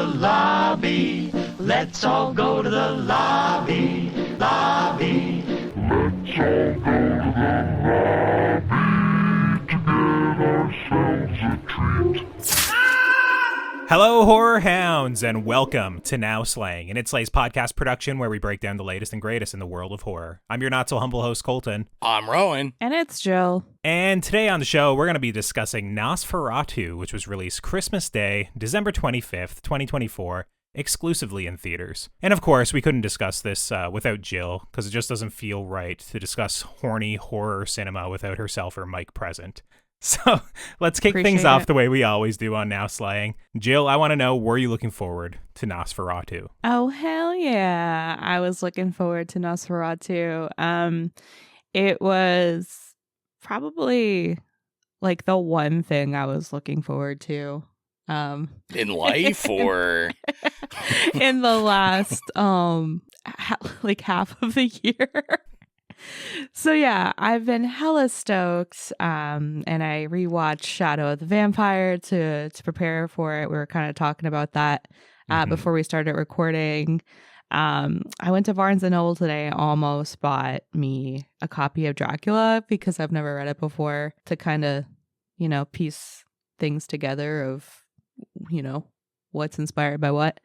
lobby. Let's all go to the lobby. Lobby. Let's all go to the lobby to get ourselves a treat. Hello, horror hounds, and welcome to Now Slaying, an It Slays podcast production where we break down the latest and greatest in the world of horror. I'm your not-so-humble host, Colton. I'm Rowan. And it's Gill. And today on the show, we're going to be discussing NOSFERATU, which was released Christmas Day, December 25th, 2024, exclusively in theaters. And of course, we couldn't discuss this without Gill, because it just doesn't feel right to discuss horny horror cinema without herself or Mike present. So let's kick things off the way we always do on Now Slaying. Gill, I want to know, were you looking forward to NOSFERATU? Oh, hell yeah. I was looking forward to NOSFERATU. It was probably like the one thing I was looking forward to. In life or? In the last, half of the year. So yeah, I've been hella stoked, and I rewatched Shadow of the Vampire to prepare for it. We were kind of talking about that before we started recording. I went to Barnes & Noble today, almost bought me a copy of Dracula because I've never read it before, to kind of, piece things together of, what's inspired by what.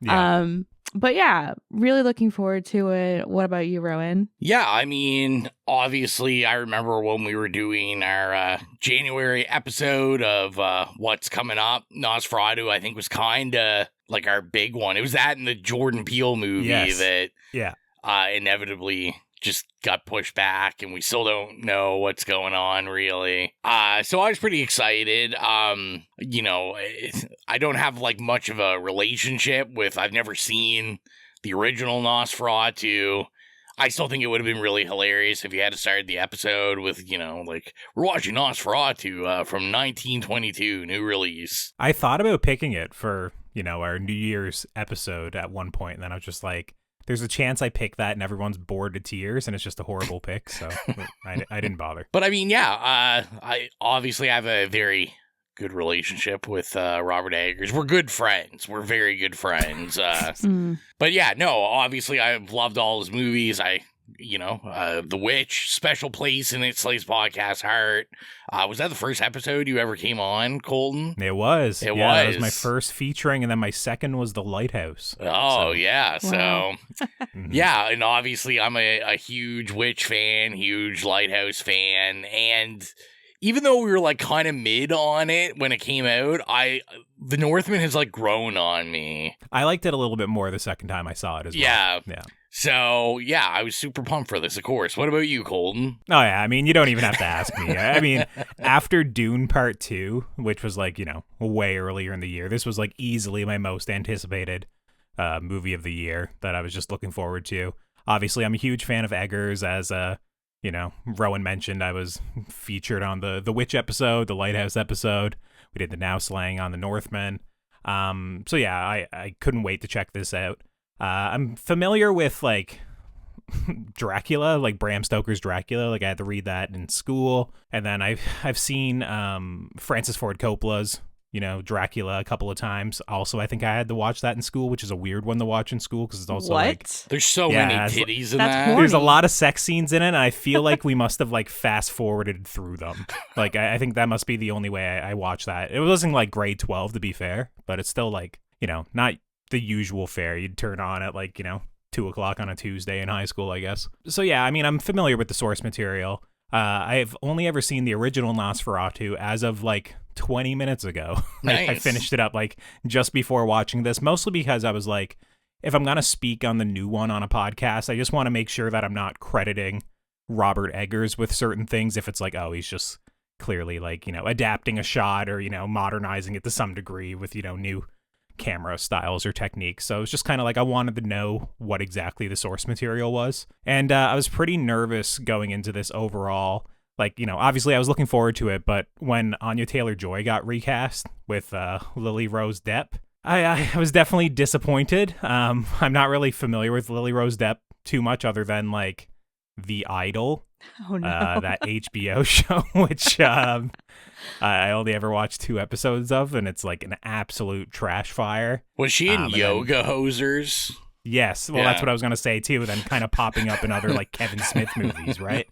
Yeah. But yeah, really looking forward to it. What about you, Rowan? Yeah, I mean, obviously, I remember when we were doing our January episode of What's Coming Up, NOSFERATU, I think, was kind of like our big one. It was that and the Jordan Peele movie that inevitably just got pushed back, and we still don't know what's going on, really. So I was pretty excited. I don't have like much of a relationship with, I've never seen the original NOSFERATU. I still think it would have been really hilarious if you had to start the episode with, we're watching NOSFERATU from 1922, new release. I thought about picking it for, our New Year's episode at one point, and then I was just like, there's a chance I pick that and everyone's bored to tears and it's just a horrible pick, so I didn't bother. But I mean, I obviously have a very good relationship with Robert Eggers. We're good friends. We're very good friends. But yeah, no, obviously I've loved all his movies. The Witch, special place in It Slays podcast heart. Was that the first episode you ever came on, Colton? It was. It was my first featuring, and then my second was The Lighthouse. Oh, so. Yeah. Wow. So, yeah, and obviously I'm a huge Witch fan, huge Lighthouse fan, and even though we were like kind of mid on it when it came out, The Northman has like grown on me. I liked it a little bit more the second time I saw it as well. Yeah. So, yeah, I was super pumped for this, of course. What about you, Colton? Oh, yeah. I mean, you don't even have to ask me. I mean, after Dune Part 2, which was like, way earlier in the year, this was like easily my most anticipated movie of the year that I was just looking forward to. Obviously, I'm a huge fan of Eggers, as, Rowan mentioned. I was featured on the Witch episode, the Lighthouse episode. We did the Now Slaying on the Northman. So, yeah, I couldn't wait to check this out. I'm familiar with, like, Dracula, like Bram Stoker's Dracula. Like, I had to read that in school. And then I've seen Francis Ford Coppola's, Dracula a couple of times. Also, I think I had to watch that in school, which is a weird one to watch in school because it's also like... There's so many titties in that. Horny. There's a lot of sex scenes in it, and I feel like we must have, like, fast-forwarded through them. Like, I think that must be the only way I watched that. It wasn't, like, grade 12, to be fair, but it's still, like, not... the usual fare you'd turn on at 2 o'clock on a Tuesday in high school, I guess. So yeah, I mean, I'm familiar with the source material. I've only ever seen the original NOSFERATU as of 20 minutes ago. Nice. I finished it up just before watching this, mostly because I was like, if I'm gonna speak on the new one on a podcast, I just want to make sure that I'm not crediting Robert Eggers with certain things. If it's he's just clearly adapting a shot or modernizing it to some degree with new camera styles or techniques. So it was just kind of I wanted to know what exactly the source material was. And I was pretty nervous going into this overall. Obviously I was looking forward to it, but when Anya Taylor-Joy got recast with Lily Rose Depp, I was definitely disappointed. I'm not really familiar with Lily Rose Depp too much other than The Idol Oh no. that HBO show, which I only ever watched 2 episodes of, and it's like an absolute trash fire. Was she in Yoga Hosers? Yes, well, that's what I was going to say, too, then kind of popping up in other, like, Kevin Smith movies, right?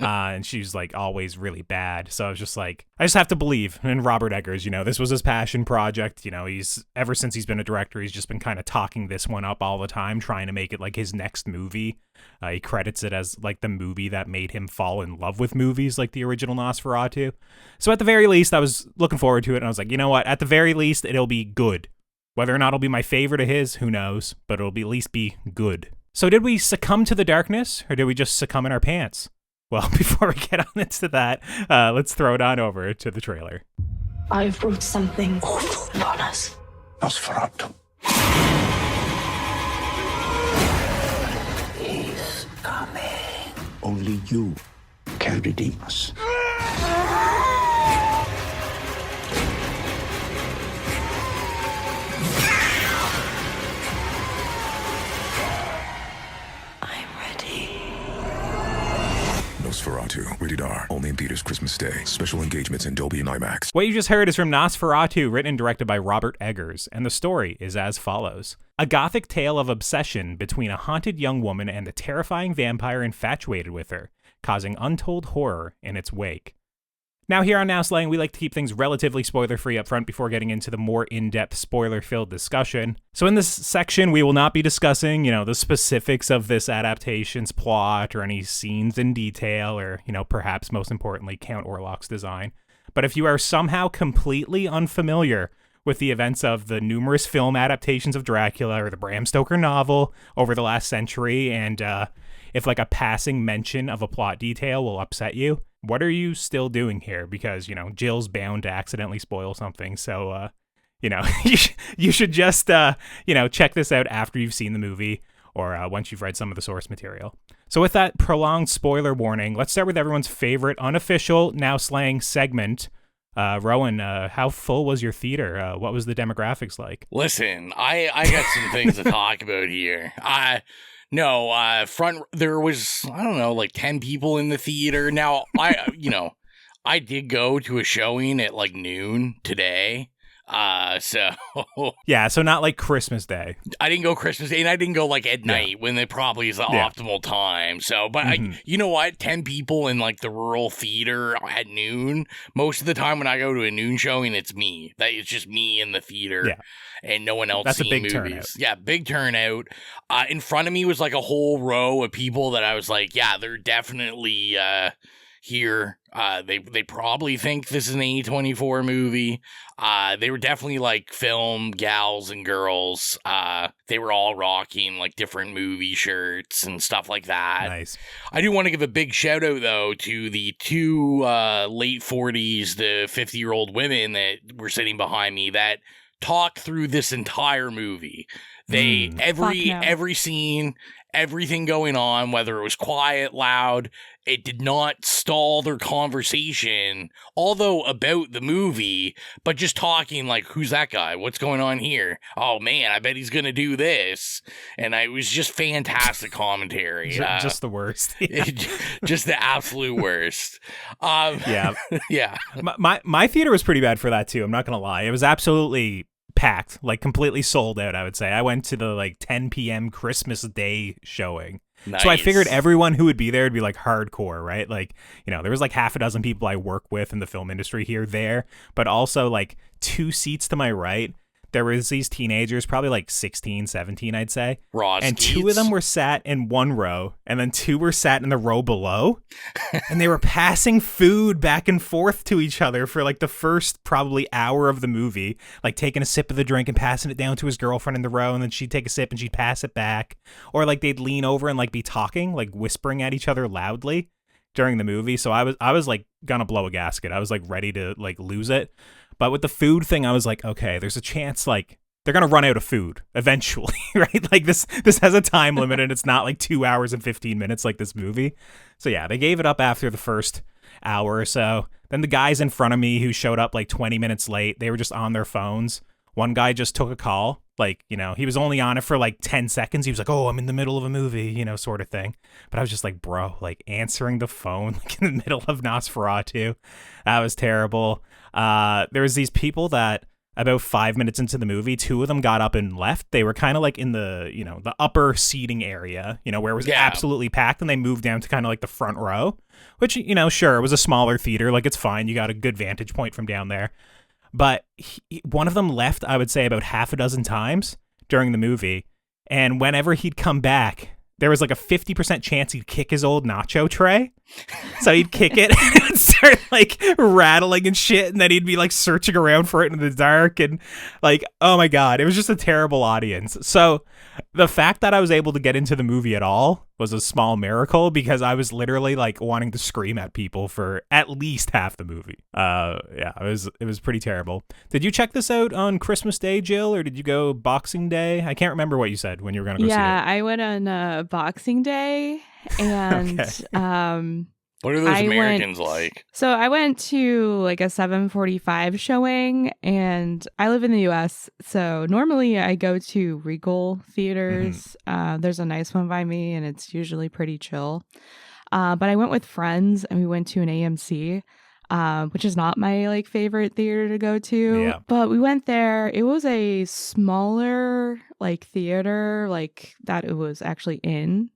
And she's, like, always really bad, so I was just like, I just have to believe in Robert Eggers, you know, this was his passion project, you know, ever since he's been a director, he's just been kind of talking this one up all the time, trying to make it, like, his next movie. He credits it as, like, the movie that made him fall in love with movies, like the original Nosferatu. So at the very least, I was looking forward to it, and I was like, you know what, at the very least, it'll be good. Whether or not it'll be my favorite of his, who knows, but it'll at least be good. So did we succumb to the darkness, or did we just succumb in our pants? Well, before we get on into that, let's throw it on over to the trailer. I've brought something awful upon us. Nosferatu. He's coming. Only you can redeem us. Nosferatu, rated R, only in theaters Christmas Day. Special engagements in Dolby and IMAX. What you just heard is from Nosferatu, written and directed by Robert Eggers, and the story is as follows. A gothic tale of obsession between a haunted young woman and a terrifying vampire infatuated with her, causing untold horror in its wake. Now here on Now Slang, we like to keep things relatively spoiler-free up front before getting into the more in-depth spoiler-filled discussion. So in this section, we will not be discussing, you know, the specifics of this adaptation's plot or any scenes in detail or, you know, perhaps most importantly, Count Orlok's design. But if you are somehow completely unfamiliar with the events of the numerous film adaptations of Dracula or the Bram Stoker novel over the last century, and if like a passing mention of a plot detail will upset you, what are you still doing here? Because, you know, Gill's bound to accidentally spoil something. So, you know, you should just, you know, check this out after you've seen the movie or once you've read some of the source material. So with that prolonged spoiler warning, let's start with everyone's favorite unofficial Now Slang segment. Rowan, how full was your theater? What was the demographics like? Listen, I got some things to talk about here. There was, I don't know, like 10 people in the theater. Now, I did go to a showing at like noon today. So yeah, so not like Christmas Day. I didn't go Christmas Day, and I didn't go like at night when it probably is the optimal time. So, but you know what? 10 people in like the rural theater at noon. Most of the time when I go to a noon showing, it's me. That it's just me in the theater, and no one else. That's seeing a big movies. turnout. Yeah, big turnout. In front of me was like a whole row of people that I was like, yeah, they're definitely here. They probably think this is an A24 movie. They were definitely like film gals and girls. They were all rocking like different movie shirts and stuff like that. Nice. I do want to give a big shout out though to the two late 40s to 50-year-old women that were sitting behind me that talked through this entire movie. They every scene, everything going on, whether it was quiet, loud, it did not stall their conversation, although about the movie, but just talking like, who's that guy? What's going on here? Oh man, I bet he's going to do this. And it was just fantastic commentary. Just the worst. Just the absolute worst. Yeah. Yeah. My theater was pretty bad for that too. I'm not going to lie. It was absolutely packed, like completely sold out, I would say. I went to the like 10 p.m. Christmas Day showing. Nice. So I figured everyone who would be there would be like hardcore, right? Like, you know, there was like half a dozen people I work with in the film industry there, but also like 2 seats to my right, there was these teenagers, probably like 16, 17, I'd say. And 2 of them were sat in one row, and then 2 were sat in the row below. And they were passing food back and forth to each other for like the first probably hour of the movie, like taking a sip of the drink and passing it down to his girlfriend in the row, and then she'd take a sip and she'd pass it back. Or like they'd lean over and like be talking, like whispering at each other loudly during the movie. So I was like gonna blow a gasket. I was like ready to like lose it. But with the food thing, I was like, okay, there's a chance like they're going to run out of food eventually, right? Like this has a time limit and it's not like 2 hours and 15 minutes like this movie. So yeah, they gave it up after the first hour or so. Then the guys in front of me who showed up like 20 minutes late, they were just on their phones One guy just took a call. Like, you know, he was only on it for like 10 seconds. He was like, oh, I'm in the middle of a movie, you know, sort of thing. But I was just like, bro, like answering the phone like in the middle of Nosferatu. That was terrible. There was these people that about 5 minutes into the movie, two of them got up and left. They were kind of like in the, you know, the upper seating area, you know, where it was absolutely packed. And they moved down to kind of like the front row, which, you know, sure, it was a smaller theater. Like, it's fine. You got a good vantage point from down there. But one of them left, I would say, about half a dozen times during the movie. And whenever he'd come back, there was like a 50% chance he'd kick his old nacho tray. So he'd kick it and it would start like rattling and shit. And then he'd be like searching around for it in the dark. And like, oh my God, it was just a terrible audience. So the fact that I was able to get into the movie at all was a small miracle, because I was literally like wanting to scream at people for at least half the movie. Yeah, it was pretty terrible. Did you check this out on Christmas Day, Jill, or did you go Boxing Day? I can't remember what you said when you were going to go see it. Yeah, I went on Boxing Day, and what are those Americans like? So I went to like a 7:45 showing, and I live in the US, so normally I go to Regal theaters. There's a nice one by me, and it's usually pretty chill. But I went with friends, and we went to an AMC, which is not my like favorite theater to go to. Yeah. But we went there. It was a smaller like theater, like that it was actually in.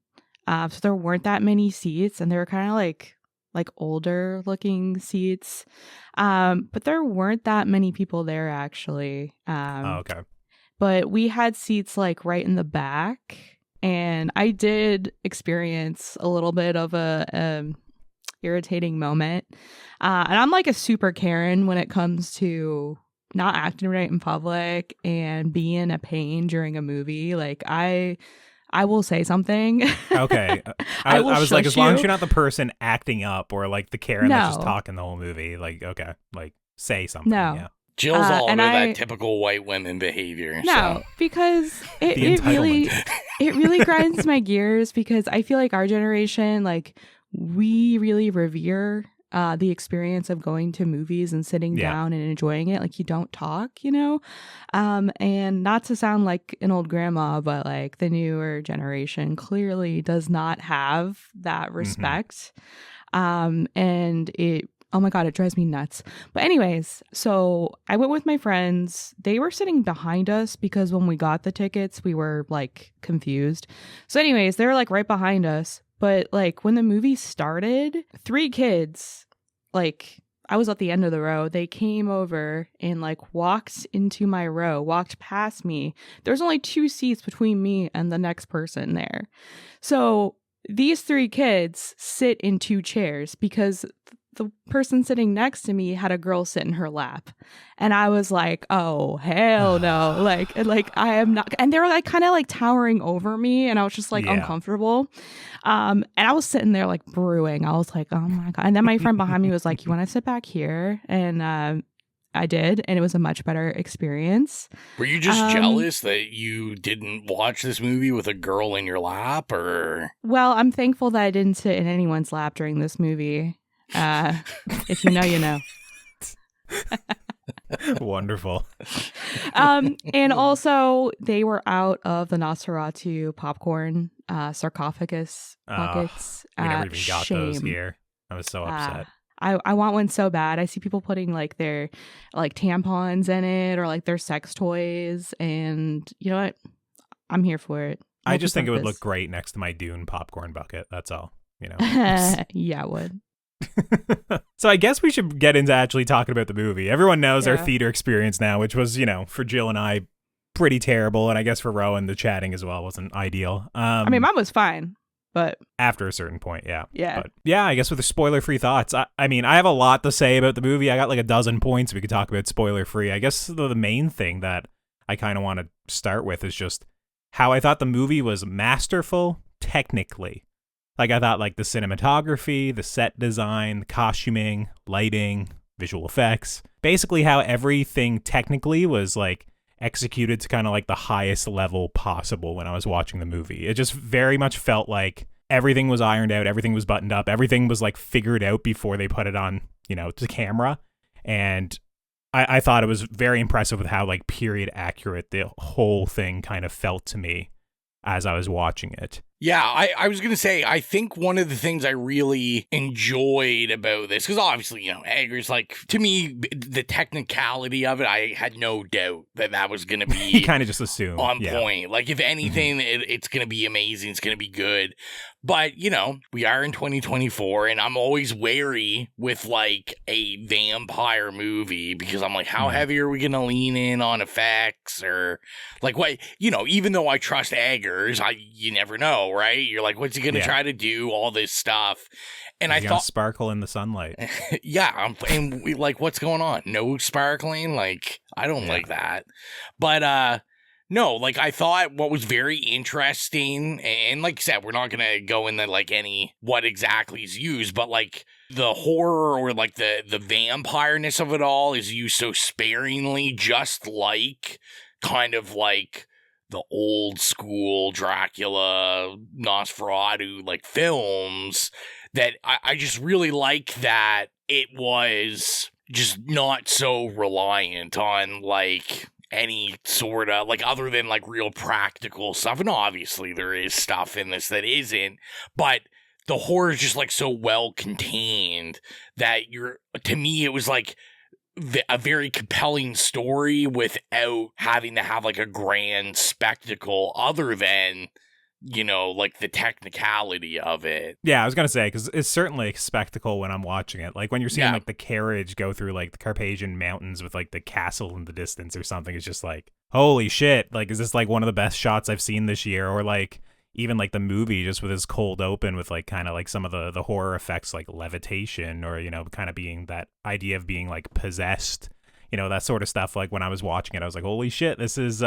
So there weren't that many seats, and they were kind of like older looking seats. But there weren't that many people there actually. Okay. But we had seats like right in the back, and I did experience a little bit of a irritating moment. And I'm like a super Karen when it comes to not acting right in public and being a pain during a movie. Like I will say something. Okay. I was like, as long as you're not the person acting up or like the Karen that's just talking the whole movie, like, okay, like say something. No. Yeah. Jill's all over that typical white women behavior. No, so. because it really grinds my gears, because I feel like our generation, like, we really revere the experience of going to movies and sitting down and enjoying it. Like, you don't talk, you know? And not to sound like an old grandma, but like the newer generation clearly does not have that respect. And oh my God, it drives me nuts. But anyways, so I went with my friends. They were sitting behind us because when we got the tickets, we were like confused. So anyways, they were like right behind us. But like when the movie started, 3 kids, like I was at the end of the row, they came over and like walked into my row, walked past me. There's only 2 seats between me and the next person there. So these 3 kids sit in 2 chairs because the person sitting next to me had a girl sit in her lap. And I was like, oh, hell no. like I am not. And they were like kind of like towering over me. And I was just like uncomfortable. And I was sitting there like brewing. I was like, oh my God. And then my friend behind me was like, you want to sit back here? And I did. And it was a much better experience. Were you just jealous that you didn't watch this movie with a girl in your lap, or? Well, I'm thankful that I didn't sit in anyone's lap during this movie. If you know, you know. Wonderful. And also they were out of the Nosferatu popcorn sarcophagus buckets. We never even got those here. I was so upset. I want one so bad. I see people putting like their like tampons in it or like their sex toys, and you know what? I'm here for it. I just think it would look great next to my Dune popcorn bucket. That's all. You know. Yeah, it would. So I guess we should get into actually talking about the movie. Everyone knows our theater experience now, which was, you know, for Jill and I, pretty terrible. And I guess for Rowan, the chatting as well wasn't ideal. I mean, mine was fine, but after a certain point, yeah. But yeah, I guess with the spoiler-free thoughts, I mean, I have a lot to say about the movie. I got like a dozen points we could talk about spoiler-free. I guess the main thing that I kind of want to start with is just how I thought the movie was masterful technically. Like, I thought, like, the cinematography, the set design, the costuming, lighting, visual effects, basically how everything technically was, like, executed to kind of, like, the highest level possible when I was watching the movie. It just very much felt like everything was ironed out, everything was buttoned up, everything was, like, figured out before they put it on, you know, to camera. And I thought it was very impressive with how like period accurate the whole thing kind of felt to me as I was watching it. Yeah, I was going to say, I think one of the things I really enjoyed about this, because obviously, Eggers, like, to me, the technicality of it, I had no doubt that was going to be He kind of just assumed. On point. Like, if anything, it's going to be amazing. It's going to be good. But, we are in 2024, and I'm always wary with, like, a vampire movie, because I'm like, how heavy are we going to lean in on effects? Or, like, what, even though I trust Eggers, you never know, right? You're like, what's he going to try to do? All this stuff. And I thought sparkle in the sunlight. Yeah. And like, what's going on? No sparkling? Like, I don't like that. But, no, like, I thought what was very interesting, and like you said, we're not going to go into, like, what exactly is used, but, like, the horror or, like, the vampireness of it all is used so sparingly, just like, kind of like the old school Dracula, Nosferatu, like, films, that I just really like that it was just not so reliant on, like, any sort of, like, other than, like, real practical stuff. And obviously there is stuff in this that isn't, but the horror is just, like, so well contained that to me, it was, like, a very compelling story without having to have, like, a grand spectacle other than, like, the technicality of it. Yeah, I was going to say, because it's certainly a spectacle when I'm watching it. Like, when you're seeing, like, the carriage go through, like, the Carpathian Mountains with, like, the castle in the distance or something, it's just like, holy shit. Like, is this, like, one of the best shots I've seen this year? Or, like, even, like, the movie just with his cold open with, like, kind of, like, some of the horror effects, like levitation or, kind of being that idea of being, like, possessed, that sort of stuff. Like, when I was watching it, I was like, holy shit, this is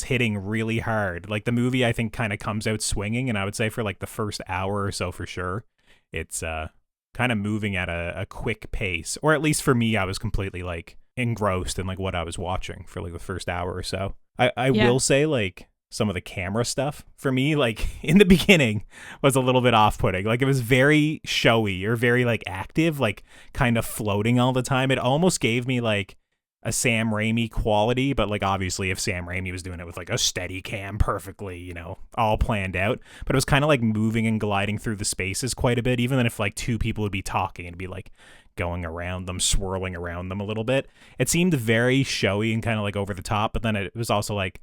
hitting really hard. Like, the movie, I think, kind of comes out swinging, and I would say for, like, the first hour or so for sure, it's kind of moving at a quick pace. Or at least for me, I was completely, like, engrossed in, like, what I was watching for, like, the first hour or so. I will say, like, some of the camera stuff, for me, like, in the beginning, was a little bit off-putting. Like, it was very showy or very, like, active, like, kind of floating all the time. It almost gave me, like, a Sam Raimi quality, but, like, obviously if Sam Raimi was doing it with, like, a steady cam perfectly, all planned out, but it was kind of like moving and gliding through the spaces quite a bit, even if, like, two people would be talking and be, like, going around them, swirling around them a little bit. It seemed very showy and kind of, like, over the top, but then it was also like,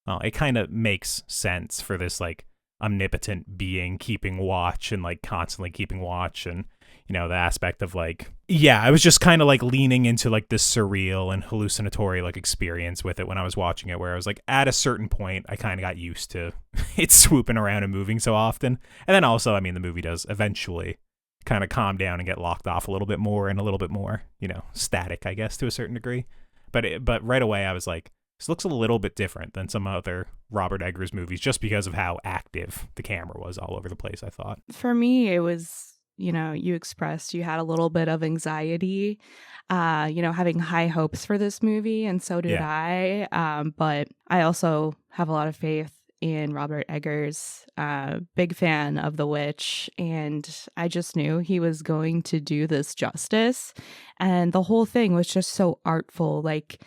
oh, it kind of makes sense for this, like, omnipotent being keeping watch and, like, constantly keeping watch, and the aspect of, like, I was just kind of, like, leaning into, like, this surreal and hallucinatory, like, experience with it when I was watching it, where I was like, at a certain point, I kind of got used to it swooping around and moving so often. And then also, I mean, the movie does eventually kind of calm down and get locked off a little bit more and a little bit more, static, I guess, to a certain degree. But right away, I was like, this looks a little bit different than some other Robert Eggers movies, just because of how active the camera was all over the place, I thought. For me, it was, you expressed you had a little bit of anxiety, having high hopes for this movie, and so did I. But I also have a lot of faith in Robert Eggers, big fan of The Witch, and I just knew he was going to do this justice. And the whole thing was just so artful, like,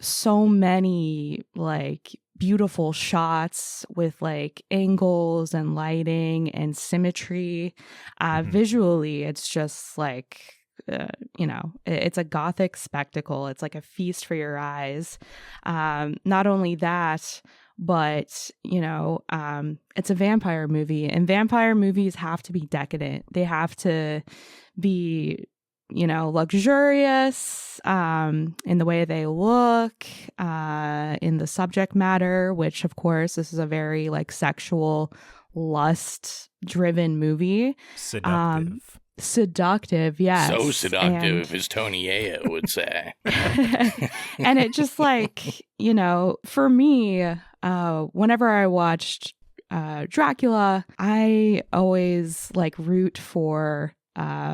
so many, like, beautiful shots with, like, angles and lighting and symmetry. Visually, it's just like, it's a gothic spectacle. It's like a feast for your eyes. Not only that, but, it's a vampire movie, and vampire movies have to be decadent. They have to be, luxurious, in the way they look, in the subject matter, which, of course, this is a very, like, sexual, lust-driven movie. Seductive, yes. So seductive, as Tony Ayo would say. And it just, like, for me, whenever I watched Dracula, I always, like, root for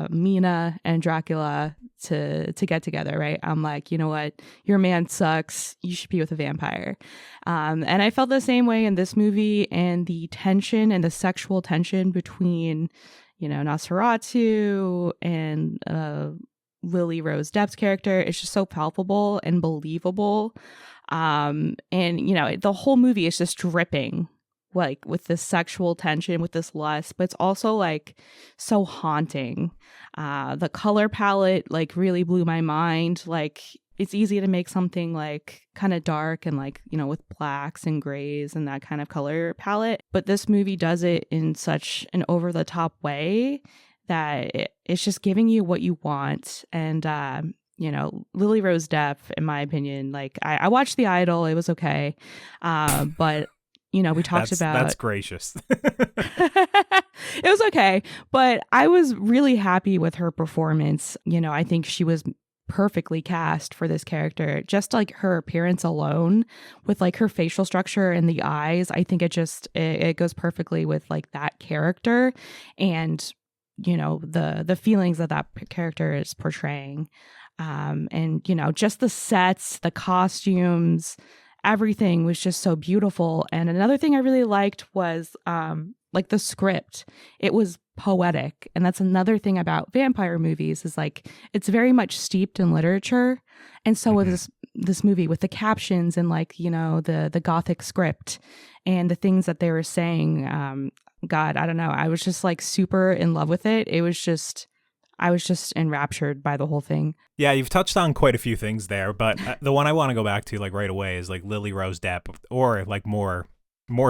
Mina and Dracula to get together, right? I'm like, you know what? Your man sucks. You should be with a vampire. And I felt the same way in this movie, and the tension and the sexual tension between, Nosferatu and Lily Rose Depp's character is just so palpable and believable. And, you know, the whole movie is just dripping like with this sexual tension, with this lust, but it's also like so haunting. The color palette like really blew my mind. Like it's easy to make something like kind of dark and like, you know, with blacks and grays and that kind of color palette. But this movie does it in such an over the top way that it's just giving you what you want. And, you know, Lily Rose Depp, in my opinion, like I watched The Idol. It was okay. But, you know, we talked about... That's gracious. It was okay. But I was really happy with her performance. You know, I think she was perfectly cast for this character. Just like her appearance alone with like her facial structure and the eyes, I think it goes perfectly with like that character and, you know, the feelings that character is portraying. And, you know, just the sets, the costumes, everything was just so beautiful. And another thing I really liked was like the script. It was poetic. And that's another thing about vampire movies is like it's very much steeped in literature. And so with this movie with the captions and like, you know, the Gothic script and the things that they were saying, God, I don't know. I was just like super in love with it. I was just enraptured by the whole thing. Yeah, you've touched on quite a few things there, but the one I want to go back to like right away is like Lily Rose Depp, or like more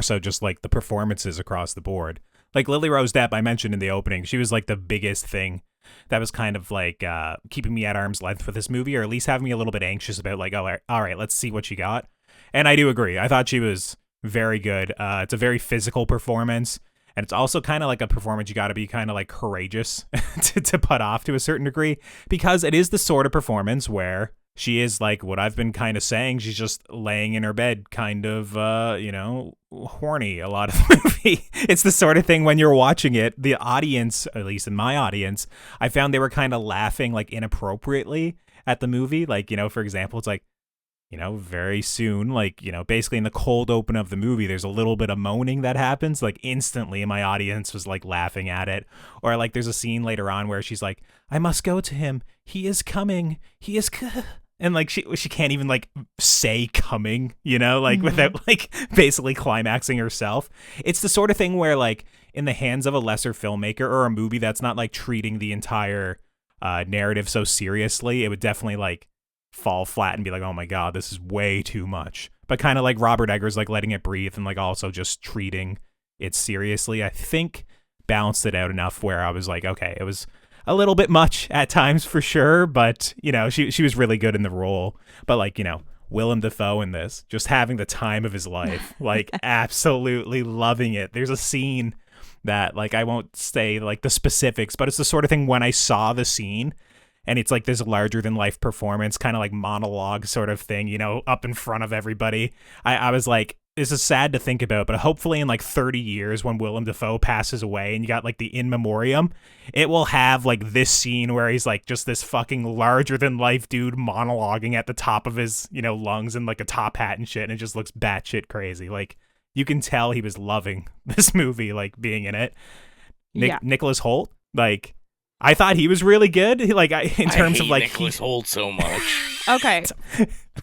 so just like the performances across the board. Like Lily Rose Depp, I mentioned in the opening, she was like the biggest thing that was kind of like keeping me at arm's length for this movie, or at least having me a little bit anxious about like, oh, all right, let's see what she got. And I do agree. I thought she was very good. It's a very physical performance. And it's also kind of like a performance you got to be kind of like courageous to put off to a certain degree, because it is the sort of performance where she is like what I've been kind of saying. She's just laying in her bed, kind of, you know, horny a lot of the movie. It's the sort of thing when you're watching it, the audience, at least in my audience, I found they were kind of laughing like inappropriately at the movie. Like, you know, for example, it's like, you know, very soon, like, you know, basically in the cold open of the movie, there's a little bit of moaning that happens, like instantly my audience was like laughing at it. Or like there's a scene later on where she's like, I must go to him. He is coming. He is and like she can't even like say coming, you know, like without like basically climaxing herself. It's the sort of thing where like in the hands of a lesser filmmaker or a movie that's not like treating the entire narrative so seriously, it would definitely like fall flat and be like, oh my God, this is way too much. But kind of like Robert Eggers, like letting it breathe and like also just treating it seriously, I think balanced it out enough where I was like, okay, it was a little bit much at times for sure, but you know, she was really good in the role. But like, you know, Willem Dafoe in this, just having the time of his life, like absolutely loving it. There's a scene that like, I won't say like the specifics, but it's the sort of thing when I saw the scene, and it's like this larger than life performance, kind of like monologue sort of thing, you know, up in front of everybody. I was like, this is sad to think about, but hopefully in like 30 years when Willem Dafoe passes away and you got like the in memoriam, it will have like this scene where he's like just this fucking larger than life dude monologuing at the top of his, you know, lungs and like a top hat and shit. And it just looks batshit crazy. Like you can tell he was loving this movie, like being in it. Nicholas Hoult, like, I thought he was really good. Like in terms of like Nicholas Hoult so much. Okay,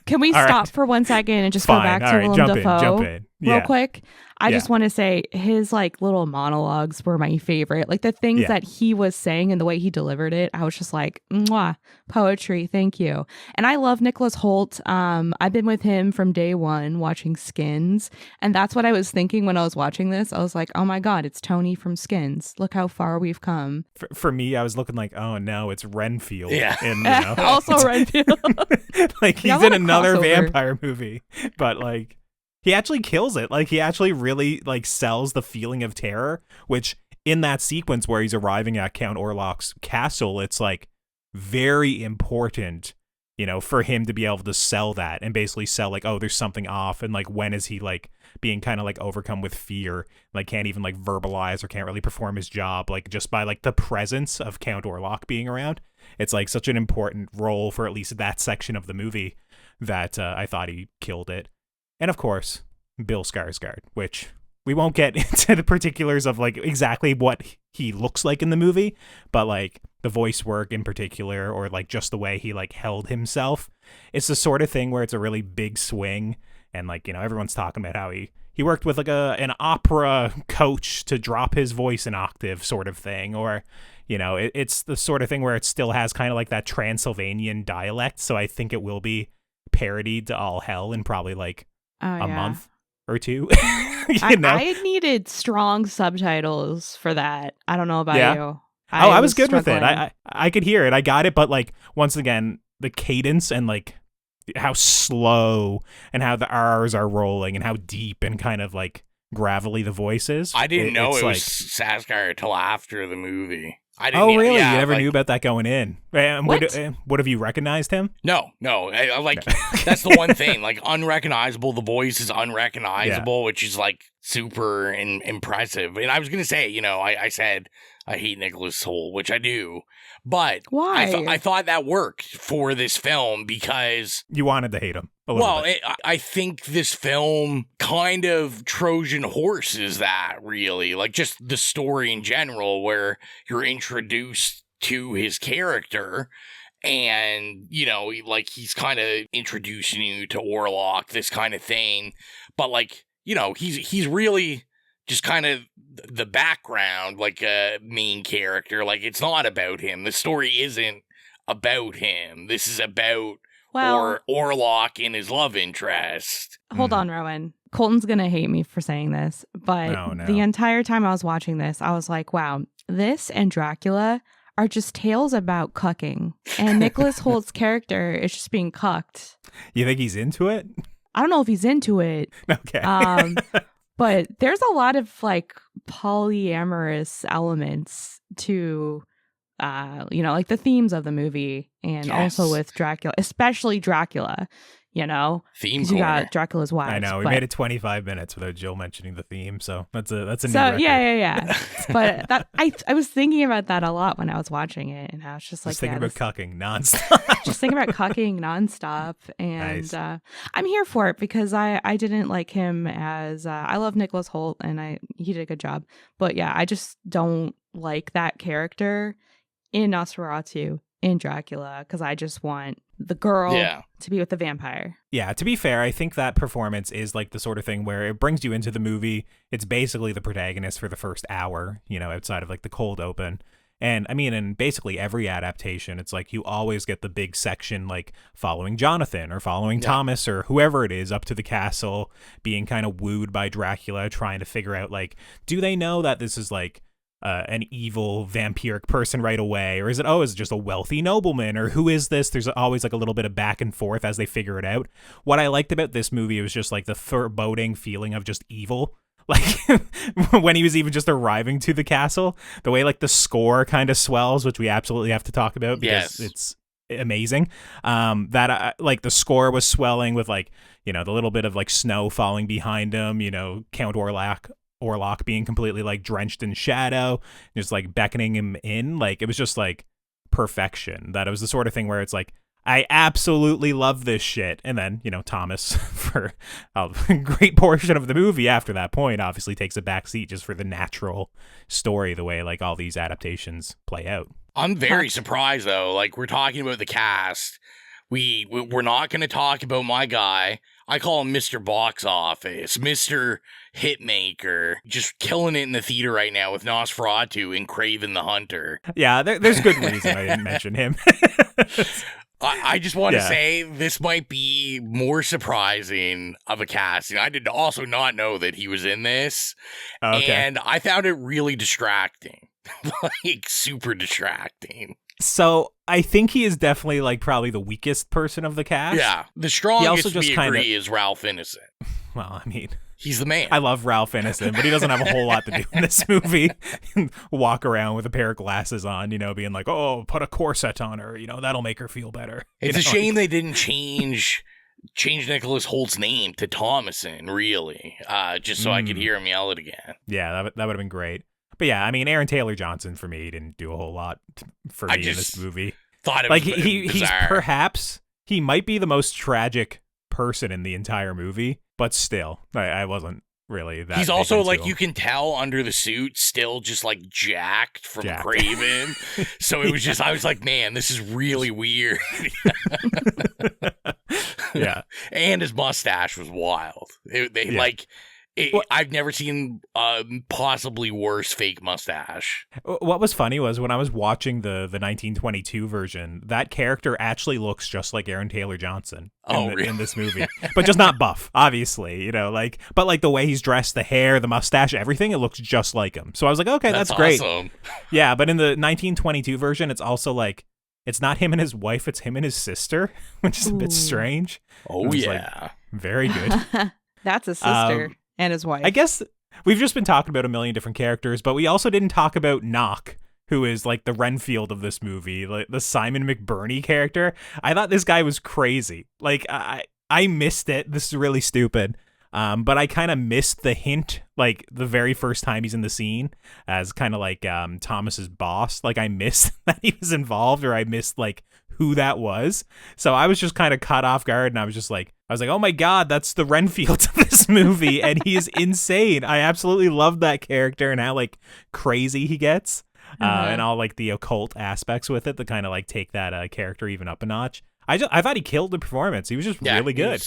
can we stop for 1 second and just go back to Willem Dafoe jump in. Yeah. real quick? I just want to say his like little monologues were my favorite. Like the things that he was saying and the way he delivered it, I was just like, mwah, poetry, thank you. And I love Nicholas Hoult. I've been with him from day one watching Skins. And that's what I was thinking when I was watching this. I was like, oh my God, it's Tony from Skins. Look how far we've come. For me, I was looking like, oh no, it's Renfield. Yeah. And, you know, also Renfield. like he's in another vampire movie. But like, he actually kills it. Like he actually really like sells the feeling of terror, which in that sequence where he's arriving at Count Orlok's castle, it's like very important, you know, for him to be able to sell that and basically sell like, oh, there's something off. And like, when is he like being kind of like overcome with fear, like can't even like verbalize or can't really perform his job, like just by like the presence of Count Orlok being around. It's like such an important role for at least that section of the movie that I thought he killed it. And of course, Bill Skarsgård, which we won't get into the particulars of like exactly what he looks like in the movie, but like the voice work in particular, or like just the way he like held himself. It's the sort of thing where it's a really big swing, and like, you know, everyone's talking about how he worked with like an opera coach to drop his voice an octave sort of thing, or, you know, it's the sort of thing where it still has kind of like that Transylvanian dialect. So I think it will be parodied to all hell in probably like a month or two. You know? I needed strong subtitles for that. I don't know about you. I was good with it. I could hear it. I got it. But like, once again, the cadence and like how slow and how the R's are rolling and how deep and kind of like gravelly the voice is. I didn't know it was Sascar until after the movie. I didn't. Oh, really? Yeah, you never knew about that going in? What have you recognized him? No. I like that's the one thing. Like, unrecognizable. The voice is unrecognizable, which is like super impressive. And I was gonna say, you know, I said I hate Nicholas Hoult, which I do, but why? I thought that worked for this film because you wanted to hate him. Well, I think this film kind of Trojan horses that, really. Like, just the story in general, where you're introduced to his character and, you know, like, he's kind of introducing you to Orlok, this kind of thing. But, like, you know, he's really just kind of the background, like a main character. Like, it's not about him. The story isn't about him. This is about Orlok and his love interest. Hold on, Rowan. Colton's going to hate me for saying this, but the entire time I was watching this, I was like, wow, this and Dracula are just tales about cucking. And Nicholas Holt's character is just being cucked. You think he's into it? I don't know if he's into it. Okay. But there's a lot of like polyamorous elements to you know, like the themes of the movie, and also with Dracula, especially Dracula, you know, theme. You got Dracula's wives. I know we made it 25 minutes without Jill mentioning the theme, so that's a new record. Yeah. But that I was thinking about that a lot when I was watching it, and I was just like, thinking about cucking nonstop. Just thinking about cucking nonstop, and nice. I'm here for it because I didn't like him as I love Nicholas Hoult, and he did a good job, but yeah, I just don't like that character in Nosferatu, in Dracula, because I just want the girl to be with the vampire. Yeah, to be fair, I think that performance is like the sort of thing where it brings you into the movie. It's basically the protagonist for the first hour, you know, outside of like the cold open. And I mean, in basically every adaptation, it's like you always get the big section like following Jonathan or following Thomas or whoever it is up to the castle, being kind of wooed by Dracula, trying to figure out like, do they know that this is like an evil vampiric person right away, or is it just a wealthy nobleman, or who is this? There's always like a little bit of back and forth as they figure it out. What I liked about this movie was just like the foreboding feeling of just evil, like when he was even just arriving to the castle, the way like the score kind of swells, which we absolutely have to talk about because it's amazing. Like the score was swelling with like, you know, the little bit of like snow falling behind him, you know, Count Orlok being completely like drenched in shadow, just like beckoning him in. Like, it was just like perfection. That it was the sort of thing where it's like, I absolutely love this shit. And then, you know, Thomas for a great portion of the movie after that point obviously takes a back seat just for the natural story, the way like all these adaptations play out. I'm very surprised though. Like, we're talking about the cast. We're not going to talk about my guy. I call him Mr. Box Office, Mr. Hitmaker, just killing it in the theater right now with Nosferatu and Kraven the Hunter. Yeah, there's good reason I didn't mention him. I just want to say this might be more surprising of a casting. I did also not know that he was in this, and I found it really distracting, like super distracting. So I think he is definitely like probably the weakest person of the cast. Yeah, the strongest we agree is Ralph Ineson. Well, I mean, he's the man. I love Ralph Ineson, but he doesn't have a whole lot to do in this movie. Walk around with a pair of glasses on, you know, being like, oh, put a corset on her, you know, that'll make her feel better. It's a shame they didn't change Nicholas Holt's name to Thomason, really, just so I could hear him yell it again. Yeah, that would have been great. But yeah, I mean, Aaron Taylor Johnson for me didn't do a whole lot for me in this movie. Thought it like was he's perhaps he might be the most tragic person in the entire movie, but still, I wasn't really that He's big also into like, him. you can tell under the suit, still just like jacked from Jacked. Craven. So it was just, I was like, man, this is really weird. Yeah. And his mustache was wild. I've never seen a possibly worse fake mustache. What was funny was when I was watching the 1922 version, that character actually looks just like Aaron Taylor Johnson in this movie, but just not buff, obviously, you know, like, but like the way he's dressed, the hair, the mustache, everything, it looks just like him. So I was like, okay, that's great. Awesome. Yeah, but in the 1922 version, it's also like, it's not him and his wife, it's him and his sister, which is a bit strange. Oh, yeah. Very good. That's a sister and his wife. I guess we've just been talking about a million different characters, but we also didn't talk about Knock, who is like the Renfield of this movie, like the Simon McBurney character. I thought this guy was crazy. Like, I missed it. This is really stupid. But I kind of missed the hint, like the very first time he's in the scene as kind of like Thomas's boss. Like I missed that he was involved, or I missed like who that was. So I was just kind of caught off guard, and I was like, oh my God, that's the Renfield of this movie, and he is insane. I absolutely love that character and how like crazy he gets, and all like the occult aspects with it that kind of like take that character even up a notch. I thought he killed the performance. He was just really good.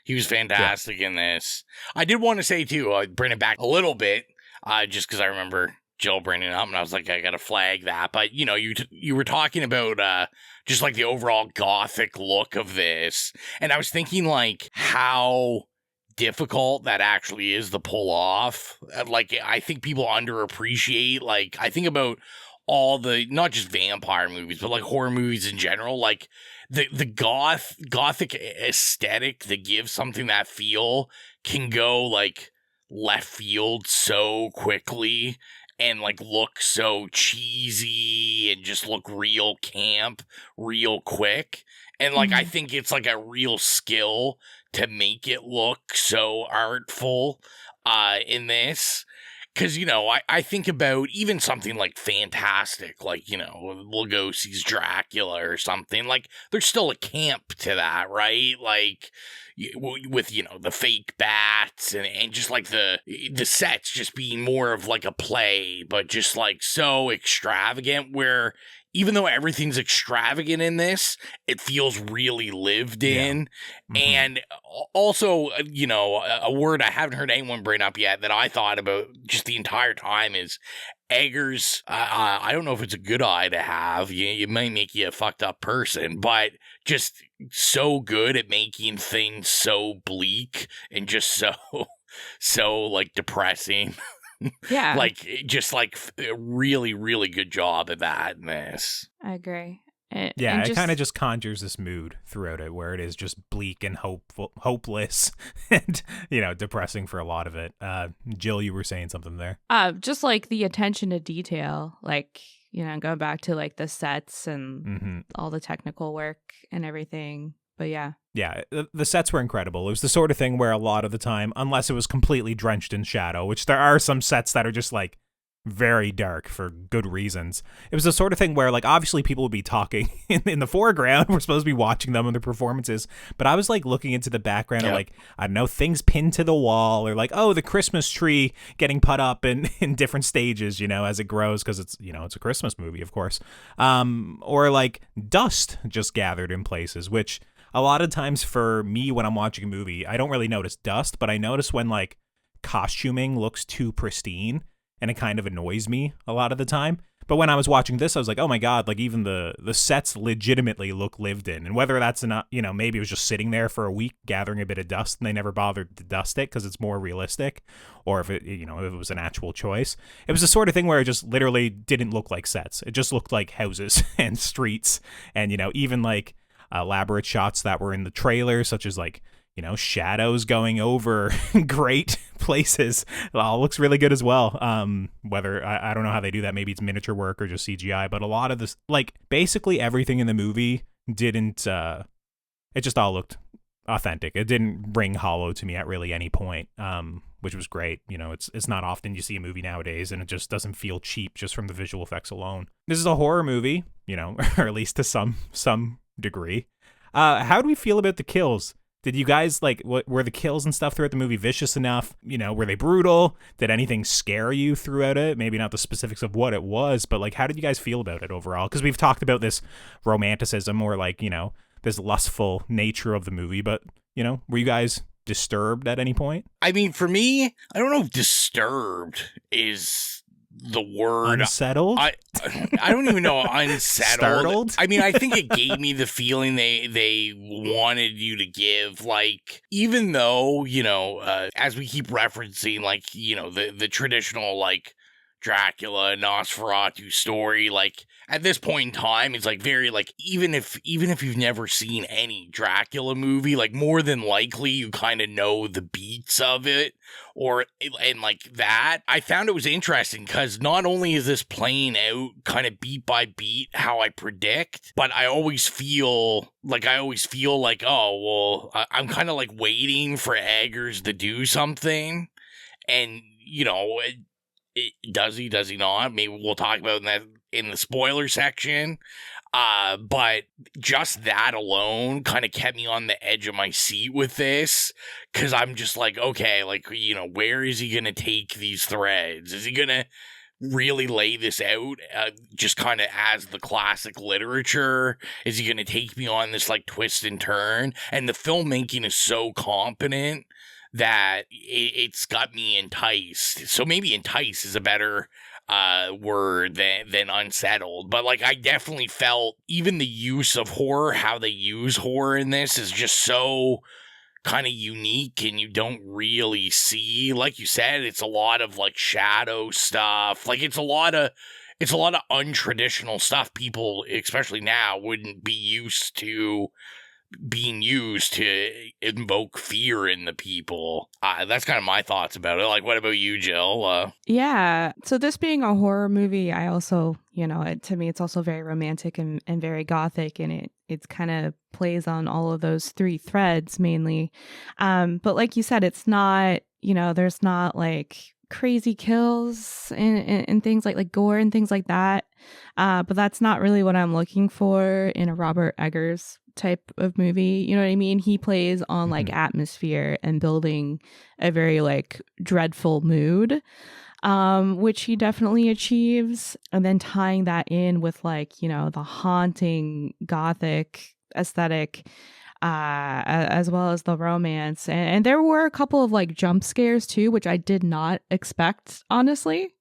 He was fantastic in this. I did want to say, too, bring it back a little bit, just because I remember Gill bringing it up, and I was like, I got to flag that. But, you know, you were talking about just, like, the overall gothic look of this. And I was thinking, like, how difficult that actually is to pull off. Like, I think people underappreciate, like, I think about all the, not just vampire movies, but, like, horror movies in general, like, the gothic aesthetic that gives something that feel can go like left field so quickly and like look so cheesy and just look real camp real quick. And like I think it's like a real skill to make it look so artful in this. Because, you know, I think about even something like Fantastic, like, you know, Lugosi's Dracula or something. Like, there's still a camp to that, right? Like, with, you know, the fake bats and just, like, the sets just being more of, like, a play, but just, like, so extravagant where even though everything's extravagant in this, it feels really lived in. And also, you know, a word I haven't heard anyone bring up yet that I thought about just the entire time is Eggers. I don't know if it's a good eye to have. You might make you a fucked up person, but just so good at making things so bleak and just so like depressing. Yeah. Like, just like a really, really good job at that in this. I agree. It kind of just conjures this mood throughout it where it is just bleak and hopeless and, you know, depressing for a lot of it. Gill, you were saying something there. Just like the attention to detail, like, you know, going back to like the sets and all the technical work and everything. But yeah. Yeah, the sets were incredible. It was the sort of thing where a lot of the time, unless it was completely drenched in shadow, which there are some sets that are just like very dark for good reasons. It was the sort of thing where like obviously people would be talking in the foreground. We're supposed to be watching them and their performances. But I was like looking into the background of like, I don't know, things pinned to the wall or like, oh, the Christmas tree getting put up in different stages, you know, as it grows because it's, you know, it's a Christmas movie, of course. Or like dust just gathered in places, which a lot of times for me when I'm watching a movie, I don't really notice dust, but I notice when like costuming looks too pristine and it kind of annoys me a lot of the time. But when I was watching this, I was like, oh my God, like even the sets legitimately look lived in. And whether that's not, you know, maybe it was just sitting there for a week gathering a bit of dust and they never bothered to dust it because it's more realistic, or if it, you know, if it was an actual choice. It was the sort of thing where it just literally didn't look like sets. It just looked like houses and streets and, you know, even like elaborate shots that were in the trailer, such as like, you know, shadows going over great places. It all looks really good as well. Whether I don't know how they do that. Maybe it's miniature work or just CGI, but a lot of this, like basically everything in the movie didn't, it just all looked authentic. It didn't ring hollow to me at really any point, which was great. You know, it's not often you see a movie nowadays and it just doesn't feel cheap just from the visual effects alone. This is a horror movie, you know, or at least to some degree. How do we feel about the kills? Did you guys like, were the kills and stuff throughout the movie vicious enough? You know, were they brutal? Did anything scare you throughout it? Maybe not the specifics of what it was, but like, how did you guys feel about it overall? Because we've talked about this romanticism or like, you know, this lustful nature of the movie, but you know, were you guys disturbed at any point? I mean, for me, I don't know if disturbed is the word. Unsettled? I don't even know. Unsettled. Startled? I mean, I think it gave me the feeling they wanted you to give, like, even though, you know, as we keep referencing, like, you know, the traditional, like, Dracula, Nosferatu story, like, at this point in time, it's like very, like, even if you've never seen any Dracula movie, like, more than likely you kind of know the beats of it, and like that. I found it was interesting because not only is this playing out kind of beat by beat how I predict, but I always feel like, oh, well, I'm kind of like waiting for Eggers to do something, and, you know, does he not? Maybe we'll talk about that in the spoiler section. But just that alone kind of kept me on the edge of my seat with this, because I'm just like, okay, like, you know, where is he going to take these threads? Is he going to really lay this out just kind of as the classic literature? Is he going to take me on this like twist and turn? And the filmmaking is so competent that it's got me enticed. So maybe entice is a better word than unsettled. But like, I definitely felt even the use of horror, how they use horror in this is just so kind of unique, and you don't really see, like you said, it's a lot of like shadow stuff. Like it's a lot of untraditional stuff people, especially now, wouldn't be used to being used to invoke fear in the people. That's kind of my thoughts about it. Like, what about you, Jill? Yeah. So this being a horror movie, I also, you know, to me, it's also very romantic and very gothic, and it's kind of plays on all of those three threads mainly. But like you said, it's not, you know, there's not like crazy kills and things like gore and things like that. But that's not really what I'm looking for in a Robert Eggers type of movie. You know what I mean? He plays on like atmosphere and building a very like dreadful mood, which he definitely achieves. And then tying that in with like, you know, the haunting gothic aesthetic, as well as the romance. And there were a couple of like jump scares too, which I did not expect, honestly.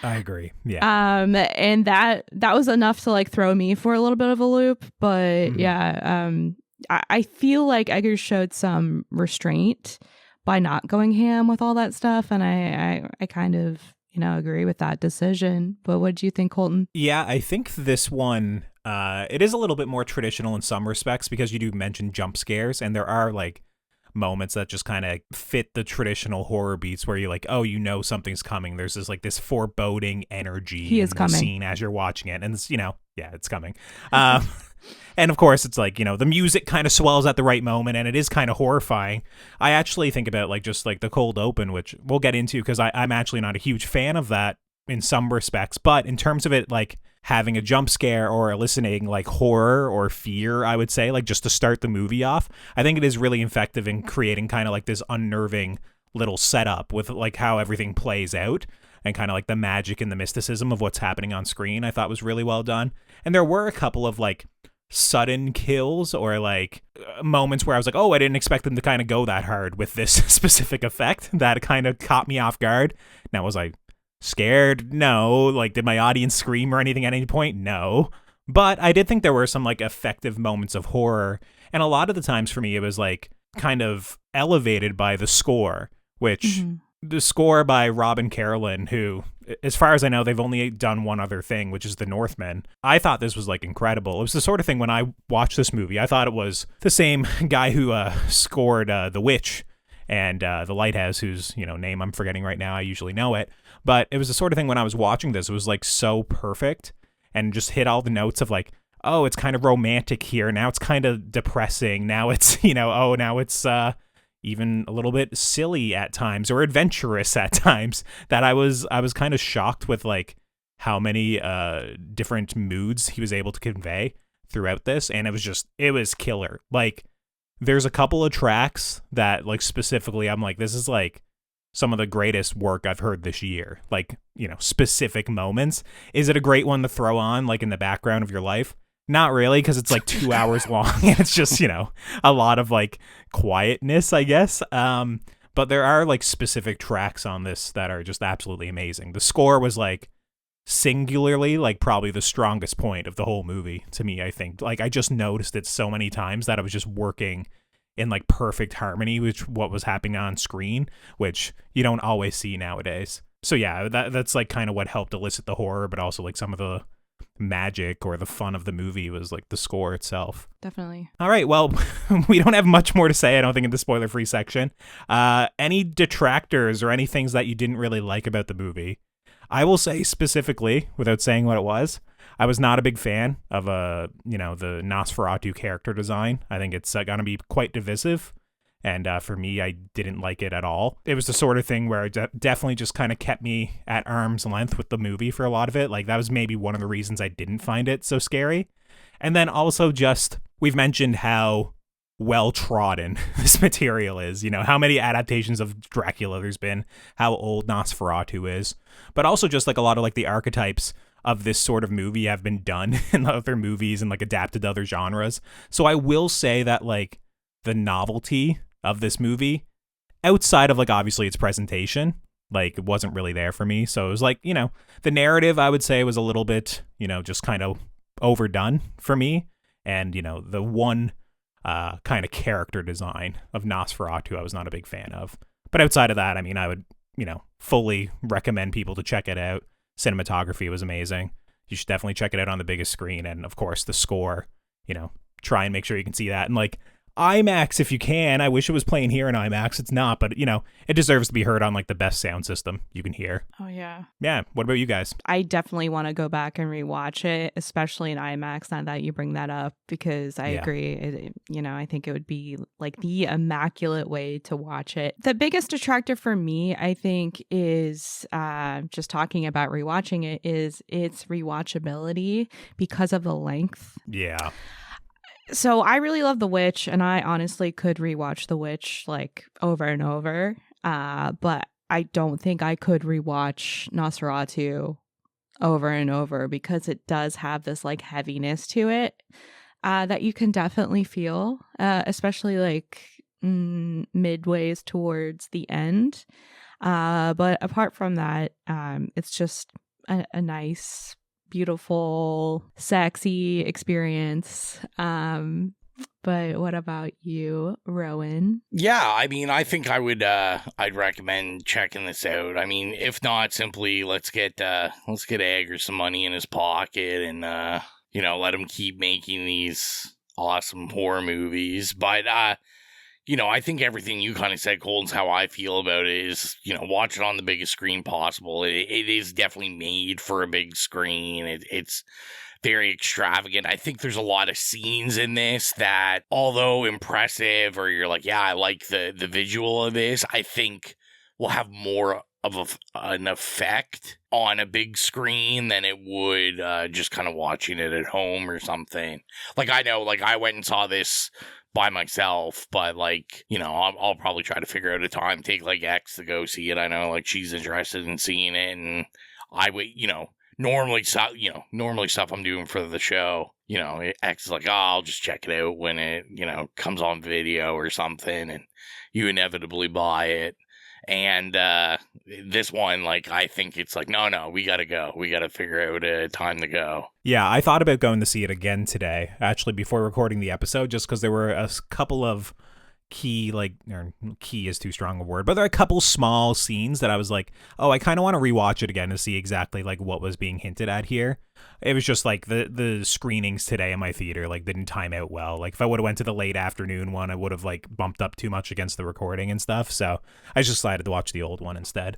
I agree. Yeah. And that was enough to like throw me for a little bit of a loop. But yeah, I feel like Eggers showed some restraint by not going ham with all that stuff, and I kind of, you know, agree with that decision. But what do you think, Colton? Yeah, I think this one, it is a little bit more traditional in some respects, because you do mention jump scares, and there are like moments that just kind of fit the traditional horror beats where you're like, oh, you know something's coming. There's this foreboding energy He is in the coming. scene as you're watching it, and it's, you know, yeah, it's coming. And of course, it's like, you know, the music kind of swells at the right moment, and it is kind of horrifying. I actually think about like just like the cold open, which we'll get into, because I'm actually not a huge fan of that in some respects, but in terms of it like having a jump scare or eliciting like horror or fear, I would say, like just to start the movie off, I think it is really effective in creating kind of like this unnerving little setup with like how everything plays out, and kind of like the magic and the mysticism of what's happening on screen. I thought was really well done. And there were a couple of like sudden kills or like moments where I was like, oh, I didn't expect them to kind of go that hard with this specific effect. That kind of caught me off guard. Now, was I scared? No. Like, did my audience scream or anything at any point? No. But I did think there were some like effective moments of horror, and a lot of the times for me it was like kind of elevated by the score, which the score by Robin Carolyn, who, as far as I know, they've only done one other thing, which is The Northman. I thought this was like incredible. It was the sort of thing when I watched this movie, I thought it was the same guy who scored The Witch and The Lighthouse, whose, you know, name I'm forgetting right now. I usually know it. But it was the sort of thing when I was watching this, it was like so perfect and just hit all the notes of like, oh, it's kind of romantic here. Now it's kind of depressing. Now it's, you know, oh, now it's even a little bit silly at times or adventurous at times, that I was kind of shocked with like how many different moods he was able to convey throughout this. And it was killer. Like, there's a couple of tracks that like specifically I'm like, this is like some of the greatest work I've heard this year. Like, you know, specific moments. Is it a great one to throw on like in the background of your life? Not really, because it's like 2 hours long and it's just, you know, a lot of like quietness, I guess. But there are like specific tracks on this that are just absolutely amazing. The score was like singularly like probably the strongest point of the whole movie to me, I think. Like I just noticed it so many times that I was just working in like perfect harmony with what was happening on screen, which you don't always see nowadays. So yeah, that's like kind of what helped elicit the horror, but also like some of the magic or the fun of the movie was like the score itself. Definitely. All right, well, we don't have much more to say, I don't think, in the spoiler-free section. Any detractors or any things that you didn't really like about the movie? I will say specifically, without saying what it was, I was not a big fan of the Nosferatu character design. I think it's going to be quite divisive. And for me, I didn't like it at all. It was the sort of thing where it definitely just kind of kept me at arm's length with the movie for a lot of it. Like, that was maybe one of the reasons I didn't find it so scary. And then also just, we've mentioned how well-trodden this material is. You know, how many adaptations of Dracula there's been, how old Nosferatu is. But also just, like, a lot of, like, the archetypes of this sort of movie have been done in other movies and, like, adapted to other genres. So I will say that, like, the novelty of this movie, outside of like obviously its presentation, like it wasn't really there for me. So it was like, you know, the narrative I would say was a little bit, you know, just kind of overdone for me. And, you know, the one kind of character design of Nosferatu I was not a big fan of. But outside of that, I mean, I would, you know, fully recommend people to check it out. Cinematography was amazing. You should definitely check it out on the biggest screen. And of course the score, you know, try and make sure you can see that. And like IMAX if you can. I wish it was playing here in IMAX. It's not, but you know, it deserves to be heard on like the best sound system you can hear. Oh yeah. Yeah. What about you guys? I definitely want to go back and rewatch it, especially in IMAX, now that you bring that up, because I agree. You know, I think it would be like the immaculate way to watch it. The biggest detractor for me, I think, is just talking about rewatching it, is its rewatchability because of the length. Yeah. So I really love The Witch, and I honestly could rewatch The Witch like over and over. But I don't think I could rewatch Nosferatu over and over, because it does have this like heaviness to it that you can definitely feel, especially like midways towards the end. But apart from that, it's just a nice, beautiful, sexy experience. But what about you, Rowan? Yeah, I mean, I think I would I'd recommend checking this out. I mean, if not, simply let's get Eggers some money in his pocket and you know, let him keep making these awesome horror movies. But you know, I think everything you kind of said, Colton's how I feel about it is, you know, watch it on the biggest screen possible. It is definitely made for a big screen. It's very extravagant. I think there's a lot of scenes in this that, although impressive, or you're like, yeah, I like the visual of this, I think will have more of an effect on a big screen than it would just kind of watching it at home or something. Like, I know, like, I went and saw this by myself, but like, you know, I'll probably try to figure out a time, take like X to go see it. I know like she's interested in seeing it, and I would, you know, normally stuff I'm doing for the show, you know, X is like, oh, I'll just check it out when it, you know, comes on video or something, and you inevitably buy it. And this one, like, I think it's like, no, we gotta go. We gotta figure out a time to go. Yeah, I thought about going to see it again today, actually, before recording the episode, just because there were a couple of key, like, or key is too strong a word, but there are a couple small scenes that I was like, oh, I kind of want to rewatch it again to see exactly, like, what was being hinted at here. It was just, like, the screenings today in my theater, like, didn't time out well. Like, if I would have went to the late afternoon one, I would have, like, bumped up too much against the recording and stuff, so I just decided to watch the old one instead.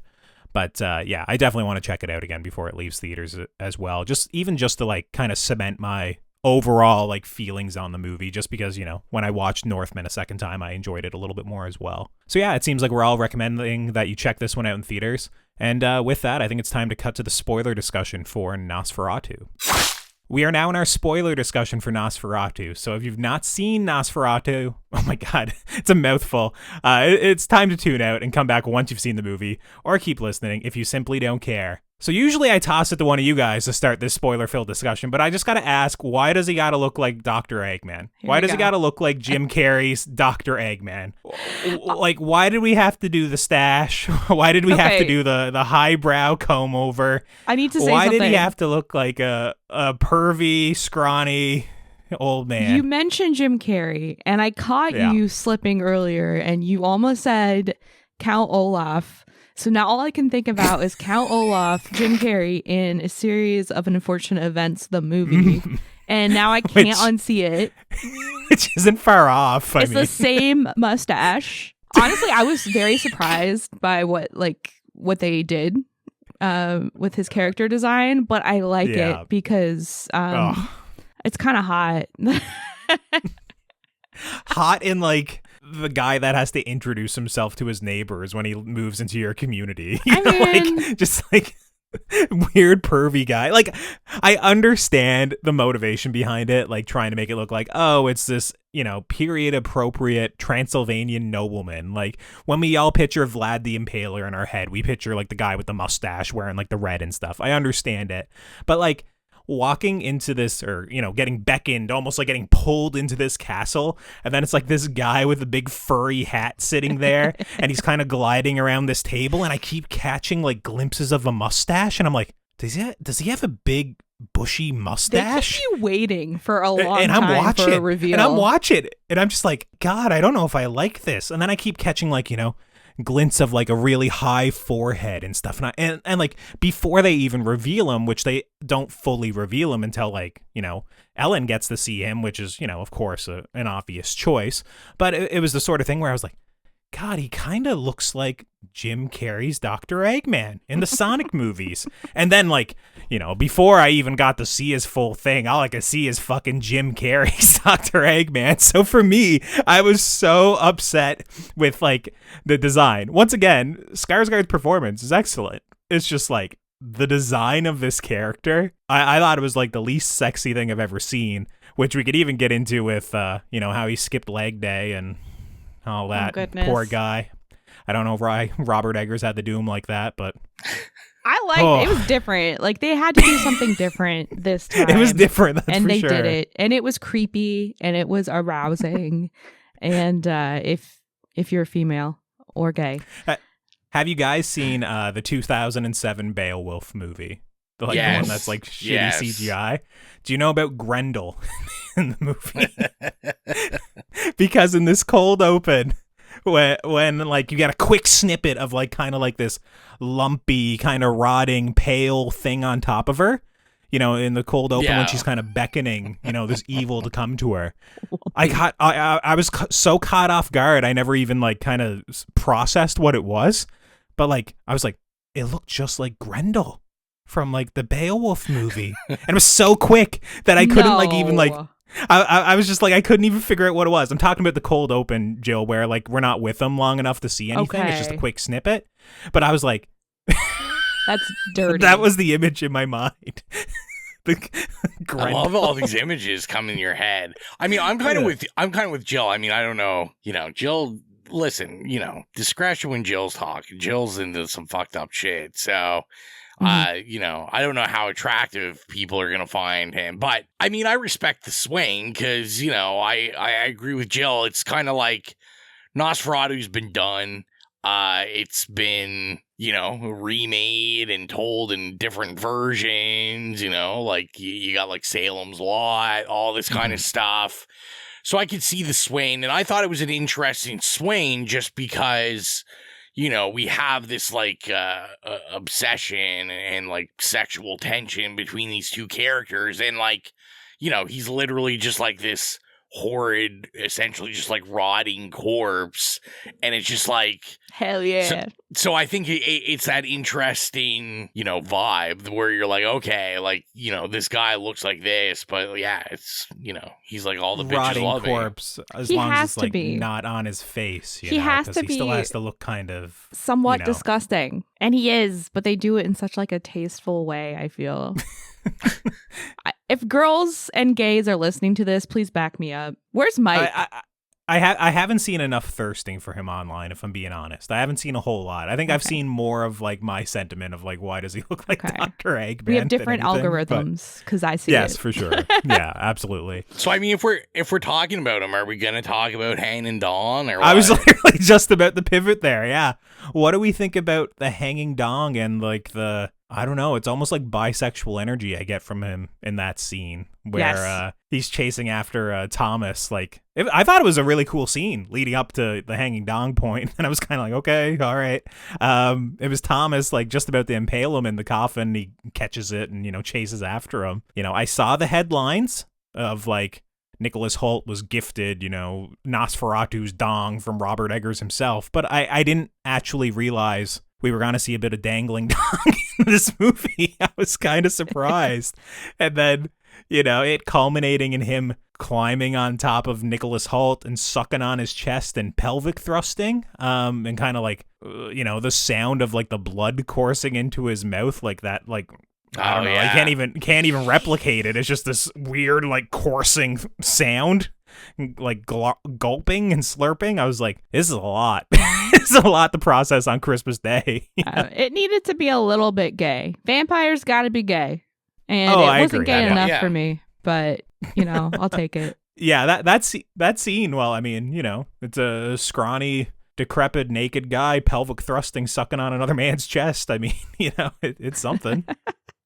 But, yeah, I definitely want to check it out again before it leaves theaters as well. Just to, like, kind of cement my overall, like, feelings on the movie, just because, you know, when I watched Northman a second time, I enjoyed it a little bit more as well. So, yeah, it seems like we're all recommending that you check this one out in theaters. And with that, I think it's time to cut to the spoiler discussion for Nosferatu. We are now in our spoiler discussion for Nosferatu. So if you've not seen Nosferatu, oh my God, it's a mouthful. It's time to tune out and come back once you've seen the movie, or keep listening if you simply don't care. So usually I toss it to one of you guys to start this spoiler-filled discussion, but I just got to ask, why does he got to look like Dr. Eggman? Why does he got to look like Jim Carrey's Dr. Eggman? Like, why did we have to do the stash? Why did we have to do the highbrow comb over? I need to say why something. Did he have to look like a pervy, scrawny old man? You mentioned Jim Carrey, and I caught you slipping earlier, and you almost said Count Olaf. So now all I can think about is Count Olaf, Jim Carrey in A Series of Unfortunate Events, the movie. And now I can't unsee it. Which isn't far off. It's the same mustache. Honestly, I was very surprised by what they did with his character design, but I like it because it's kind of hot. Hot in like the guy that has to introduce himself to his neighbors when he moves into your community. You know, like, just like weird pervy guy. Like, I understand the motivation behind it, like trying to make it look like, oh, it's this, you know, period appropriate Transylvanian nobleman. Like when we all picture Vlad the Impaler in our head, we picture like the guy with the mustache wearing like the red and stuff. I understand it. But like walking into this, or, you know, getting beckoned, almost like getting pulled into this castle, and then it's like this guy with a big furry hat sitting there and he's kind of gliding around this table, and I keep catching like glimpses of a mustache, and I'm like, does he have a big bushy mustache? They keep you waiting for a long and time for a reveal. And I'm watching, and I'm just like, God, I don't know if I like this. And then I keep catching like, you know, glints of like a really high forehead and stuff, and like before they even reveal him, which they don't fully reveal him until like, you know, Ellen gets to see him, which is, you know, of course an obvious choice, but it was the sort of thing where I was like, God, he kind of looks like Jim Carrey's Dr. Eggman in the Sonic movies. And then, like, you know, before I even got to see his full thing, all I could see is fucking Jim Carrey's Dr. Eggman. So for me, I was so upset with, like, the design. Once again, Skarsgård's performance is excellent. It's just, like, the design of this character, I thought it was, like, the least sexy thing I've ever seen, which we could even get into with, you know, how he skipped leg day and all that. Poor guy. I don't know why Robert Eggers had to do him like that, but I liked it. It was different. Like, they had to do something different this time. It was different, that's and for they sure. did it, and it was creepy, and it was arousing. And if you're female or gay, have you guys seen the 2007 Beowulf movie? The one that's like shitty CGI. Do you know about Grendel in the movie? Because in this cold open, when like you get a quick snippet of like kind of like this lumpy, kind of rotting, pale thing on top of her, you know, in the cold open when she's kind of beckoning, you know, this evil to come to her. I was so caught off guard, I never even like kind of processed what it was, but like I was like, it looked just like Grendel from like the Beowulf movie, and it was so quick that I couldn't like even like I was just like, I couldn't even figure out what it was. I'm talking about the cold open, Jill, where like we're not with them long enough to see anything. It's just a quick snippet, but I was like, that's dirty. That was the image in my mind. I love all these images come in your head. I mean, I'm kind of with Jill. I mean, I don't know, you know, Jill. Listen, you know, discretion when Jill's talking. Jill's into some fucked up shit, so. You know, I don't know how attractive people are going to find him, but I mean, I respect the swing because, you know, I agree with Jill. It's kind of like Nosferatu's been done. It's been, you know, remade and told in different versions, you know, like you got like Salem's Lot, all this kind of stuff. So I could see the swing, and I thought it was an interesting swing just because, you know, we have this like obsession and like sexual tension between these two characters. And like, you know, he's literally just like this horrid, essentially just like rotting corpse. And it's just like, hell yeah. So I think it's that interesting, you know, vibe where you're like, okay, like, you know, this guy looks like this, but yeah, it's, you know, he's like all the bitches rotting love corpse, as he long has as it's to like be. not on his face. He has to he be still has to look kind of somewhat you know. disgusting, and he is, but they do it in such like a tasteful way. I feel. if girls and gays are listening to this, please back me up. Where's Mike? I haven't seen enough thirsting for him online, if I'm being honest. I haven't seen a whole lot. I think I've seen more of like my sentiment of like, why does he look like Dr. Eggman? We have different algorithms because I see it. Yes, for sure. Yeah, absolutely. So I mean, if we're talking about him, are we going to talk about Hanging Dawn or what? I was literally just about to pivot there. Yeah. What do we think about the hanging dong and like I don't know, it's almost like bisexual energy I get from him in that scene where he's chasing after Thomas. Like, I thought it was a really cool scene leading up to the hanging dong point, and I was kind of like, okay, all right. It was Thomas like just about to impale him in the coffin. He catches it and, chases after him. I saw the headlines of like Nicholas Hoult was gifted, Nosferatu's dong from Robert Eggers himself, but I didn't actually realize we were going to see a bit of dangling dong in this movie. I was kind of surprised. And then, it culminating in him climbing on top of Nicholas Hoult and sucking on his chest and pelvic thrusting, and kind of like, the sound of like the blood coursing into his mouth like that, like, I don't know. Yeah. I can't even replicate it. It's just this weird, like, coursing sound, like gulping and slurping. I was like, this is a lot. This is a lot to process on Christmas Day. It needed to be a little bit gay. Vampires got to be gay, and I it wasn't agree. gay enough Yeah. for me. But I'll take it. Yeah, that scene. Well, I mean, it's a scrawny, decrepit, naked guy, pelvic thrusting, sucking on another man's chest. I mean, it's something.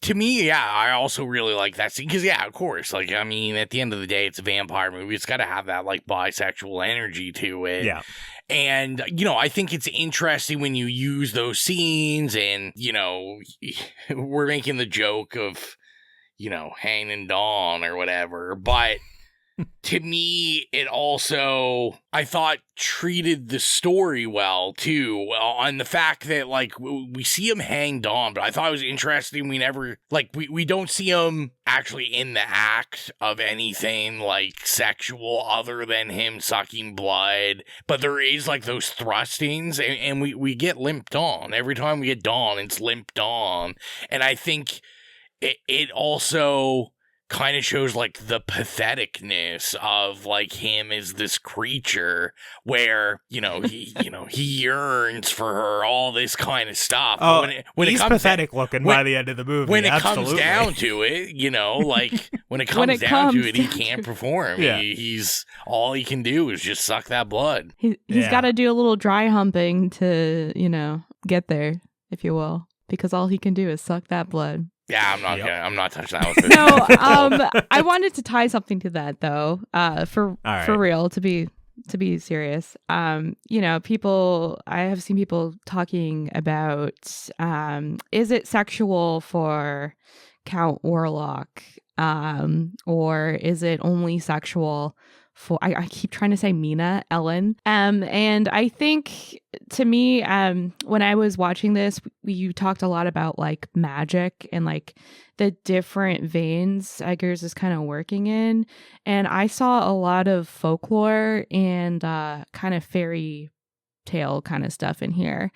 To me, yeah, I also really like that scene because, yeah, of course, like, I mean, at the end of the day, it's a vampire movie. It's got to have that, like, bisexual energy to it. Yeah. And, I think it's interesting when you use those scenes and, we're making the joke of, hanging dawn or whatever, but to me, it also, I thought, treated the story well, too, on the fact that, like, we see him hang Dawn, but I thought it was interesting we never, like, we don't see him actually in the act of anything, like, sexual other than him sucking blood, but there is, like, those thrustings, and we get Limp Dawn. Every time we get Dawn, it's Limp Dawn, and I think it also kind of shows like the patheticness of like him as this creature where he yearns for her, all this kind of stuff. Oh, when he's it comes pathetic looking by the end of the movie. When it Absolutely. comes down to it, like when it comes down to it, he can't perform. Yeah. He's all he can do is just suck that blood. He's got to do a little dry humping to get there, if you will, because all he can do is suck that blood. Yeah, I'm not touching that with No, I wanted to tie something to that though. For real, to be serious. People, I have seen people talking about, is it sexual for Count Orlok, or is it only sexual for, I keep trying to say Ellen. And I think to me, when I was watching this, you talked a lot about like magic and like the different veins Eggers is kind of working in. And I saw a lot of folklore and kind of fairy tale kind of stuff in here,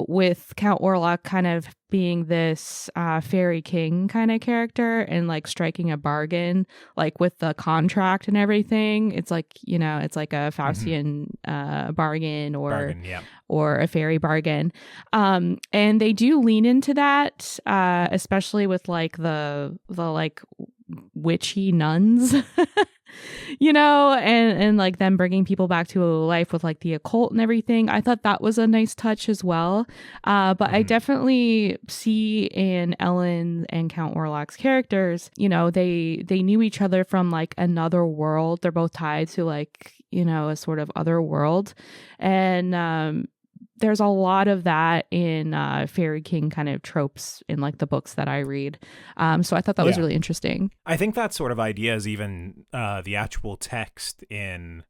with Count Orlok kind of being this fairy king kind of character and like striking a bargain like with the contract and everything. It's like it's like a Faustian bargain or a fairy bargain, and they do lean into that, especially with like the like witchy nuns. And like them bringing people back to life with like the occult and everything. I thought that was a nice touch as well. But I definitely see in Ellen and Count Orlok's characters, they knew each other from like another world. They're both tied to like, a sort of other world. And there's a lot of that in fairy king kind of tropes in like the books that I read. So I thought that was really interesting. I think that sort of idea is even the actual text in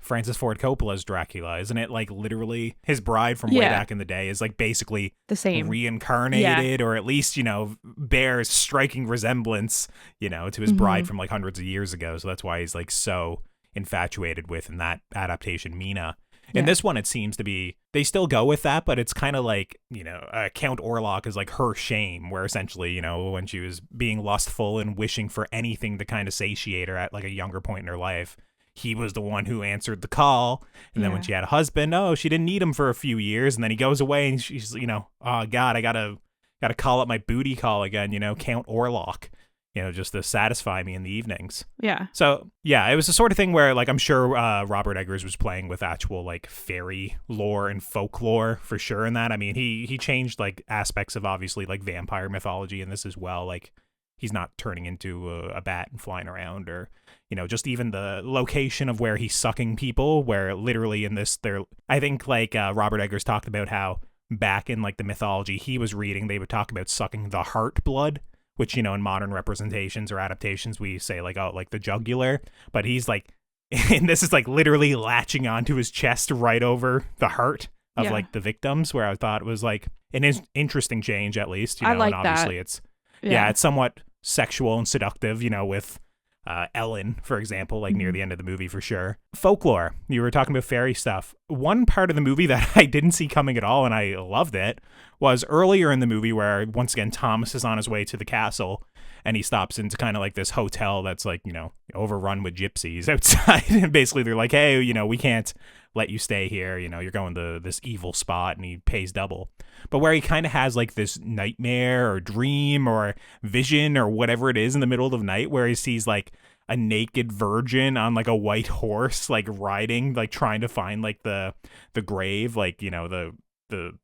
Francis Ford Coppola's Dracula, isn't it? Like literally his bride from way back in the day is like basically the same reincarnated, or at least, bears striking resemblance, to his bride from like hundreds of years ago. So that's why he's like so infatuated with in that adaptation Mina. In this one, it seems to be, they still go with that, but it's kind of like, Count Orlok is like her shame, where essentially, when she was being lustful and wishing for anything to kind of satiate her at like a younger point in her life, he was the one who answered the call. And then when she had a husband, she didn't need him for a few years. And then he goes away and she's, oh God, I gotta call up my booty call again, Count Orlok, just to satisfy me in the evenings. Yeah. So, yeah, it was the sort of thing where, like, I'm sure Robert Eggers was playing with actual, like, fairy lore and folklore for sure in that. I mean, he changed, like, aspects of, obviously, like, vampire mythology in this as well. Like, he's not turning into a bat and flying around, or, just even the location of where he's sucking people, where literally in this, I think, like, Robert Eggers talked about how back in, like, the mythology he was reading, they would talk about sucking the heart blood, which, in modern representations or adaptations, we say, like, oh, like the jugular. But he's, like, and this is, like, literally latching onto his chest right over the heart of, like, the victims, where I thought it was, like, an interesting change, at least. I like and obviously that. it's, it's somewhat sexual and seductive, with Ellen, for example, like near the end of the movie for sure. Folklore, you were talking about fairy stuff. One part of the movie that I didn't see coming at all, and I loved it, was earlier in the movie where, once again, Thomas is on his way to the castle, and he stops into kind of like this hotel that's like, overrun with gypsies outside. And basically they're like, hey, we can't let you stay here. You're going to this evil spot, and he pays double. But where he kind of has like this nightmare or dream or vision or whatever it is in the middle of the night, where he sees like a naked virgin on like a white horse, like riding, like trying to find like the grave, like, the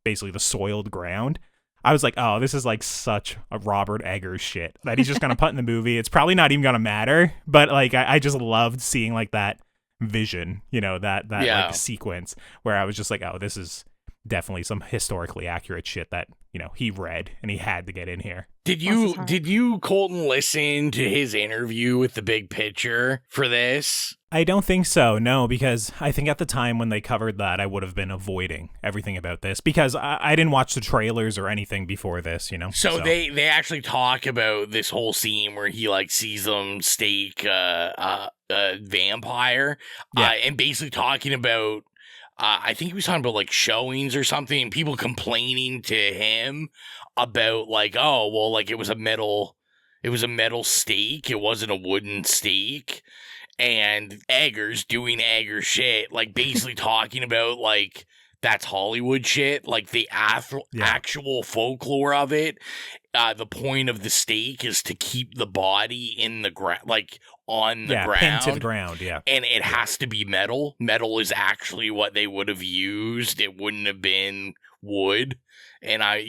basically the soiled ground. I was like, oh, this is like such a Robert Eggers shit that he's just going to put in the movie. It's probably not even going to matter, but like, I just loved seeing like that vision, that like sequence where I was just like, oh, this is definitely some historically accurate shit that, he read and he had to get in here. Did you, Colton, listen to his interview with the Big Picture for this? I don't think so, no, because I think at the time when they covered that, I would have been avoiding everything about this, because I didn't watch the trailers or anything before this, So they actually talk about this whole scene where he like sees them stake a vampire, and basically talking about, I think he was talking about like showings or something, and people complaining to him about like, oh, well, like it was a metal stake, it wasn't a wooden stake. And Eggers doing Eggers shit, like basically talking about like that's Hollywood shit, like the actual folklore of it. The point of the stake is to keep the body in the ground, like on the ground, pinned to the ground, and it has to be metal. Metal is actually what they would have used. It wouldn't have been wood. And I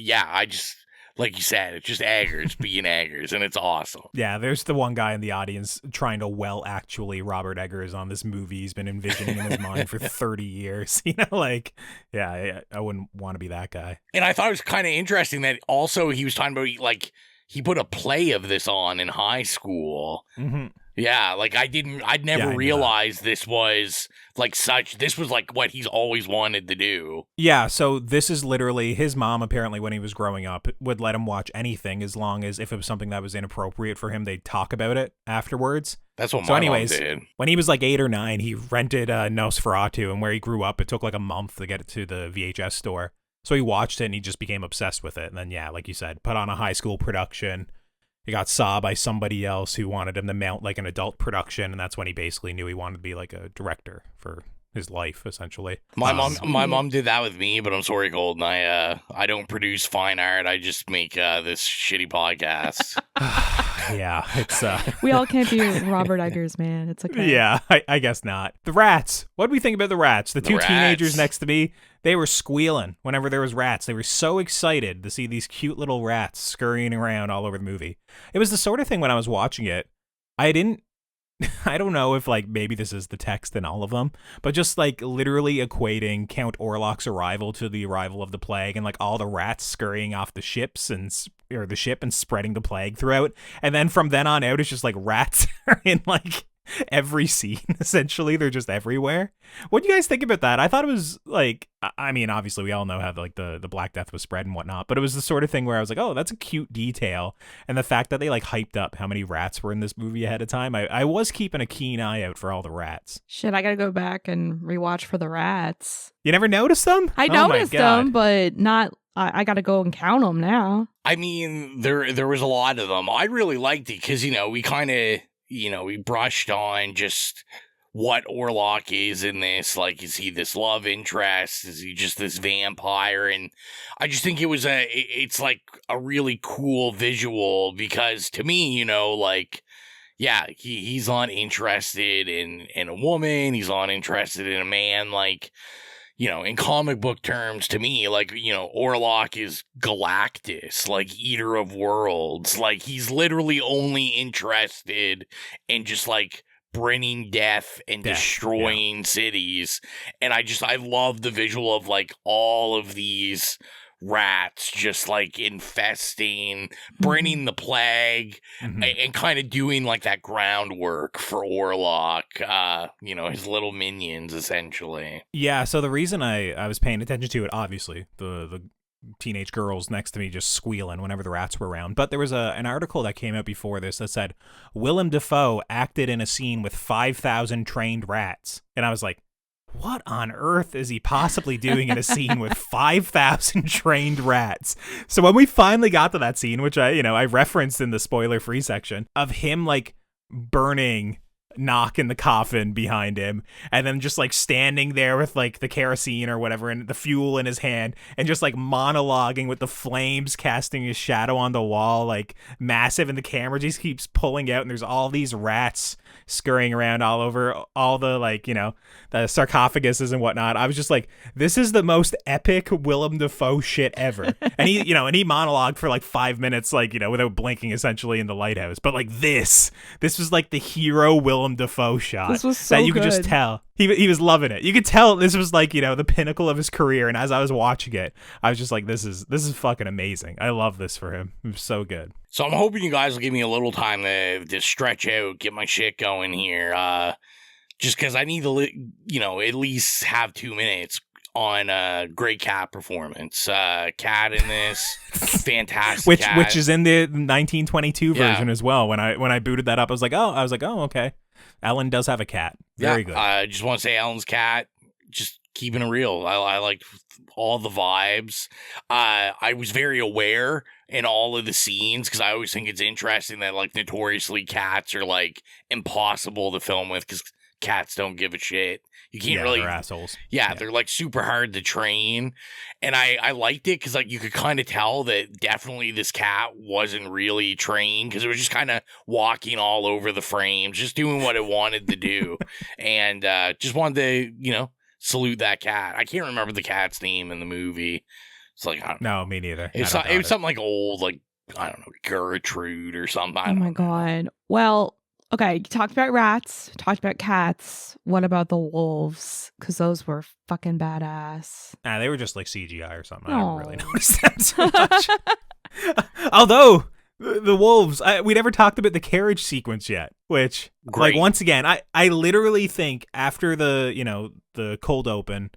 just. Like you said, it's just Eggers being Eggers, and it's awesome. Yeah, there's the one guy in the audience trying to actually Robert Eggers on this movie he's been envisioning in his mind for 30 years. I wouldn't want to be that guy. And I thought it was kind of interesting that also he was talking about, like, he put a play of this on in high school. Mm-hmm. Yeah, like I'd never realized this was this was like what he's always wanted to do. Yeah, so this is literally his mom, apparently, when he was growing up, would let him watch anything as long as if it was something that was inappropriate for him, they'd talk about it afterwards. That's what my mom did. When he was like 8 or 9, he rented Nosferatu, and where he grew up, it took like a month to get it to the VHS store. So he watched it, and he just became obsessed with it. And then, yeah, like you said, put on a high school production. He got saw by somebody else who wanted him to mount like an adult production, and that's when he basically knew he wanted to be like a director for his life, essentially. My mom did that with me, but I'm sorry, Colton. I don't produce fine art. I just make this shitty podcast. Yeah, it's we all can't be Robert Eggers, man. It's okay. Yeah, I guess not. The rats. What do we think about the rats? The two teenagers next to me, they were squealing whenever there was rats. They were so excited to see these cute little rats scurrying around all over the movie. It was the sort of thing when I was watching it, I don't know if like maybe this is the text in all of them, but just like literally equating Count Orlok's arrival to the arrival of the plague, and like all the rats scurrying off the ships and spreading the plague throughout. And then from then on out, it's just like rats are in like every scene, essentially. They're just everywhere. What do you guys think about that? I thought it was like, I mean, obviously we all know how like the Black Death was spread and whatnot, but it was the sort of thing where I was like, oh, that's a cute detail. And the fact that they like hyped up how many rats were in this movie ahead of time, I was keeping a keen eye out for all the rats. Shit, I gotta go back and rewatch for the rats. You never noticed them? I noticed them, but not. I gotta go and count them now. I mean, there was a lot of them. I really liked it because, you know, we kind of, you know, we brushed on just what Orlok is in this. Like, is he this love interest? Is he just this vampire? And I just think it's like a really cool visual because to me, you know, like, yeah, he's not interested in a woman. He's not interested in a man. Like, you know, in comic book terms, to me, like, you know, Orlok is Galactus, like Eater of Worlds. Like, he's literally only interested in just like bringing death and destroying cities. And I love the visual of like all of these rats just like infesting, bringing the plague, and kind of doing like that groundwork for Orlok, you know, his little minions essentially. Yeah, so the reason I was paying attention to it, obviously, the teenage girls next to me just squealing whenever the rats were around, but there was an article that came out before this that said Willem Dafoe acted in a scene with 5,000 trained rats. And I was like, what on earth is he possibly doing in a scene with 5,000 trained rats? So when we finally got to that scene, which I referenced in the spoiler-free section, of him like burning Knock in the coffin behind him, and then just like standing there with like the kerosene or whatever and the fuel in his hand, and just like monologuing with the flames casting his shadow on the wall, like massive, and the camera just keeps pulling out, and there's all these rats scurrying around all over all the, like, you know, the sarcophaguses and whatnot. I was just like, this is the most epic Willem Dafoe shit ever. And he monologued for like 5 minutes, like, you know, without blinking, essentially, in the lighthouse. But like this was like the hero Willem Dafoe shot. This was so that you good. could just tell he was loving it. You could tell this was like, you know, the pinnacle of his career. And as I was watching it, I was just like, this is fucking amazing. I love this for him. It was so good. So I'm hoping you guys will give me a little time to stretch out, get my shit going here. Just because I need to, you know, at least have 2 minutes on a great Cat performance. Cat in this, fantastic. Cat. Which is in the 1922 version as well. When I booted that up, I was like, oh, okay. Ellen does have a cat. Very good. I just want to say Ellen's cat, just keeping it real. I liked all the vibes. I was very aware in all of the scenes because I always think it's interesting that like notoriously cats are like impossible to film with because cats don't give a shit. You can't really. They're assholes. Yeah, they're like super hard to train. And I liked it because like you could kind of tell that definitely this cat wasn't really trained because it was just kind of walking all over the frames, just doing what it wanted to do. And just wanted to, you know, salute that cat. I can't remember the cat's name in the movie. It's like, I don't know. No, me neither. It was something like old, like, I don't know, Gertrude or something. Oh my God. Well, okay, you talked about rats, talked about cats. What about the wolves? Because those were fucking badass. Nah, they were just like CGI or something. Oh. I don't really notice them so much. Although, the wolves, we never talked about the carriage sequence yet, which, Great. like, once again, I literally think after the cold open,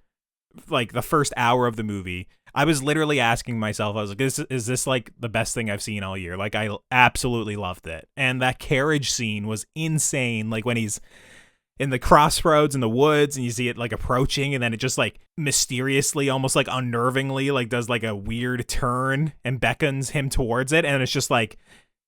like the first hour of the movie, I was literally asking myself, I was like, is this like the best thing I've seen all year? Like, I absolutely loved it. And that carriage scene was insane. Like when he's in the crossroads in the woods and you see it like approaching, and then it just like mysteriously, almost like unnervingly, like does like a weird turn and beckons him towards it. And it's just like,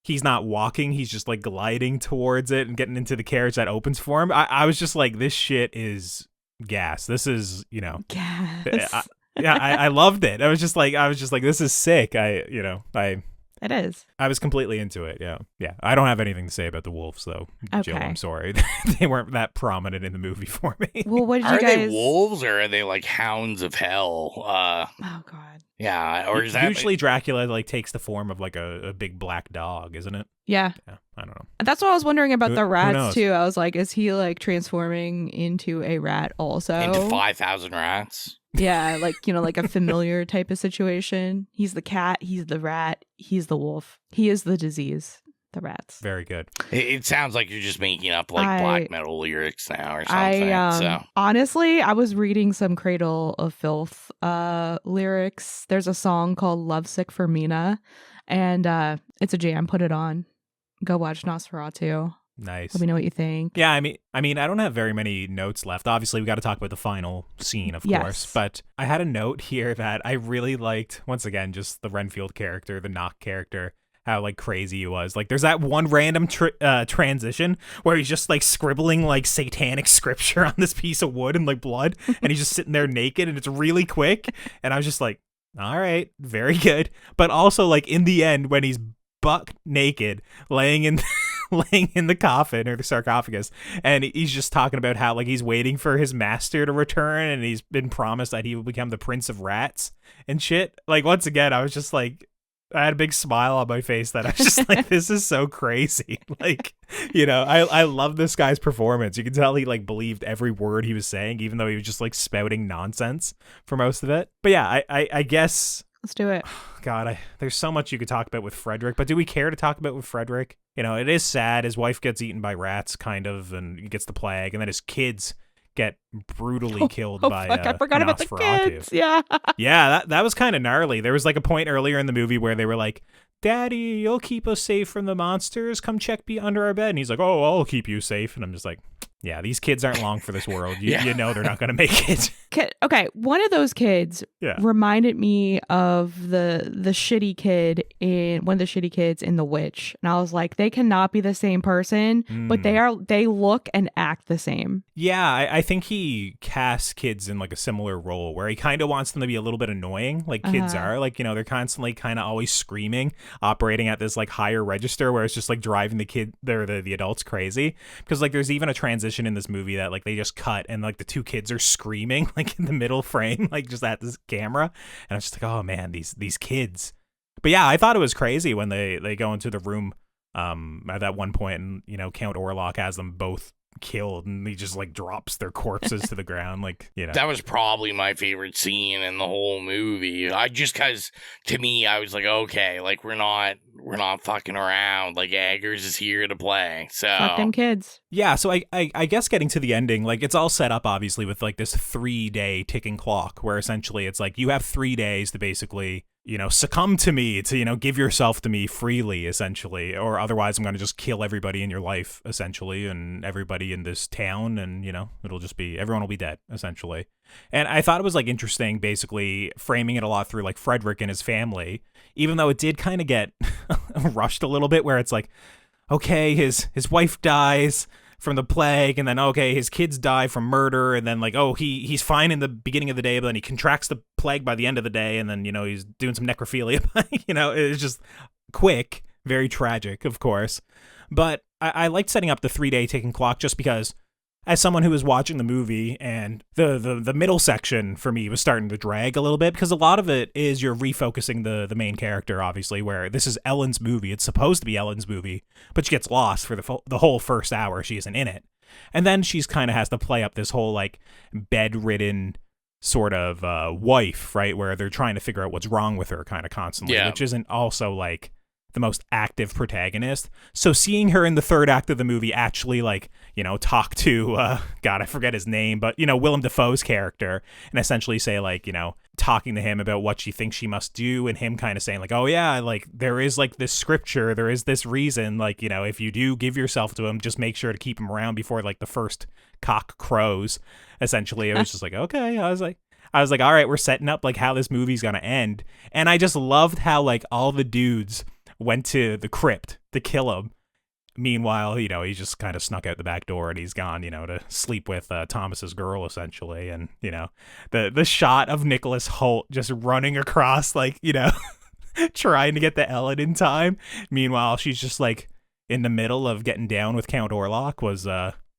he's not walking, he's just like gliding towards it and getting into the carriage that opens for him. I was just like, this shit is gas. This is, you know, Gas. I loved it. I was just like, this is sick. It is. I was completely into it. Yeah. I don't have anything to say about the wolves, though. Okay. Jill, I'm sorry. They weren't that prominent in the movie for me. Well, what did Are you guys? they wolves or are they like hounds of hell? Oh God. Yeah, or is that Usually Dracula like takes the form of like a big black dog, isn't it? Yeah. Yeah, I don't know. That's what I was wondering about Who the knows? rats too. I was like, is he like transforming into a rat also? into 5,000 rats? Yeah, like, you know, like a familiar type of situation. He's the cat, he's the rat, he's the wolf. He is the disease. the rats. Very good. It sounds like you're just making up like black metal lyrics now or something. Honestly, I was reading some Cradle of Filth lyrics. There's a song called Lovesick for Mina, and it's a jam. Put it on. Go watch Nosferatu. Nice. Let me know what you think. Yeah, I mean, I don't have very many notes left. Obviously, we got to talk about the final scene, of course. But I had a note here that I really liked. Once again, just the Renfield character, the Knock character, how like crazy he was. Like, there's that one random transition where he's just like scribbling like satanic scripture on this piece of wood and like blood, and he's just sitting there naked, and it's really quick. And I was just like, all right, very good. But also, like in the end, when he's buck naked, laying in the coffin or the sarcophagus, and he's just talking about how like he's waiting for his master to return, and he's been promised that he will become the Prince of Rats and shit. Like, once again, I was just like, I had a big smile on my face that I was just like, this is so crazy. Like, you know, I love this guy's performance. You can tell he like believed every word he was saying, even though he was just like spouting nonsense for most of it. But yeah, I guess let's do it. God, there's so much you could talk about with Frederick, but do we care to talk about with Frederick? You know, it is sad. His wife gets eaten by rats, kind of, and he gets the plague, and then his kids get brutally killed by I forgot about the kids. Yeah. Yeah, that was kind of gnarly. There was like a point earlier in the movie where they were like, Daddy, you'll keep us safe from the monsters. Come check under our bed. And he's like, oh, I'll keep you safe. And I'm just like, yeah, these kids aren't long for this world. You know they're not going to make it. Okay, one of those kids reminded me of the shitty kid in one of the shitty kids in The Witch, and I was like, they cannot be the same person, but they look and act the same. Yeah, I think he casts kids in like a similar role where he kind of wants them to be a little bit annoying, like kids are. Like, you know, they're constantly kind of always screaming, operating at this like higher register where it's just like driving the adults crazy. Because like there's even a transition in this movie that like they just cut and like the two kids are screaming like in the middle frame, like just at this camera, and I'm just like, oh man, these kids. But yeah, I thought it was crazy when they go into the room at that one point, and you know, Count Orlok has them both killed, and he just like drops their corpses to the ground, like, you know. That was probably my favorite scene in the whole movie. Because to me, I was like, okay, like we're not fucking around. Like, Eggers is here to play. So fuck them kids. Yeah, so I guess getting to the ending, like it's all set up obviously with like this 3-day ticking clock where essentially it's like you have 3 days to basically, you know, succumb to me, to, you know, give yourself to me freely, essentially, or otherwise I'm going to just kill everybody in your life, essentially, and everybody in this town, and, you know, it'll just be, everyone will be dead, essentially. And I thought it was, like, interesting, basically, framing it a lot through, like, Frederick and his family, even though it did kind of get rushed a little bit, where it's like, okay, his wife dies from the plague, and then okay, his kids die from murder, and then like, oh, he's fine in the beginning of the day, but then he contracts the plague by the end of the day, and then, you know, he's doing some necrophilia. You know, it's just quick, very tragic, of course. But I liked setting up the 3-day ticking clock just because, as someone who was watching the movie, and the middle section for me was starting to drag a little bit, because a lot of it is you're refocusing the main character, obviously, where this is Ellen's movie. It's supposed to be Ellen's movie, but she gets lost for the whole first hour. She isn't in it. And then she's kind of has to play up this whole like bedridden sort of wife, right, where they're trying to figure out what's wrong with her kind of constantly, which isn't also like the most active protagonist. So seeing her in the third act of the movie actually, like, you know, talk to God, I forget his name, but, you know, Willem Dafoe's character, and essentially say, like, you know, talking to him about what she thinks she must do, and him kind of saying like, oh yeah, like there is like this scripture, there is this reason, like, you know, if you do give yourself to him, just make sure to keep him around before like the first cock crows. Essentially, it was just like, okay, I was like, all right, we're setting up like how this movie's gonna end. And I just loved how like all the dudes went to the crypt to kill him. Meanwhile, you know, he just kind of snuck out the back door and he's gone, you know, to sleep with Thomas's girl, essentially. And, you know, the shot of Nicholas Hoult just running across, like, you know, trying to get the Ellen in time. Meanwhile, she's just like in the middle of getting down with Count Orlok was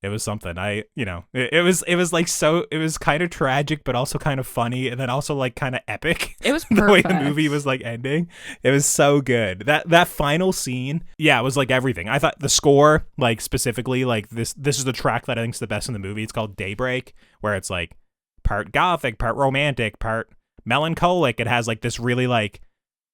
it was something. It was like, so it was kind of tragic, but also kind of funny, and then also like kind of epic. It was the way the movie was like ending. It was so good. That final scene, yeah, it was like everything. I thought the score, like specifically, like this is the track that I think is the best in the movie. It's called Daybreak, where it's like part gothic, part romantic, part melancholic. It has like this really like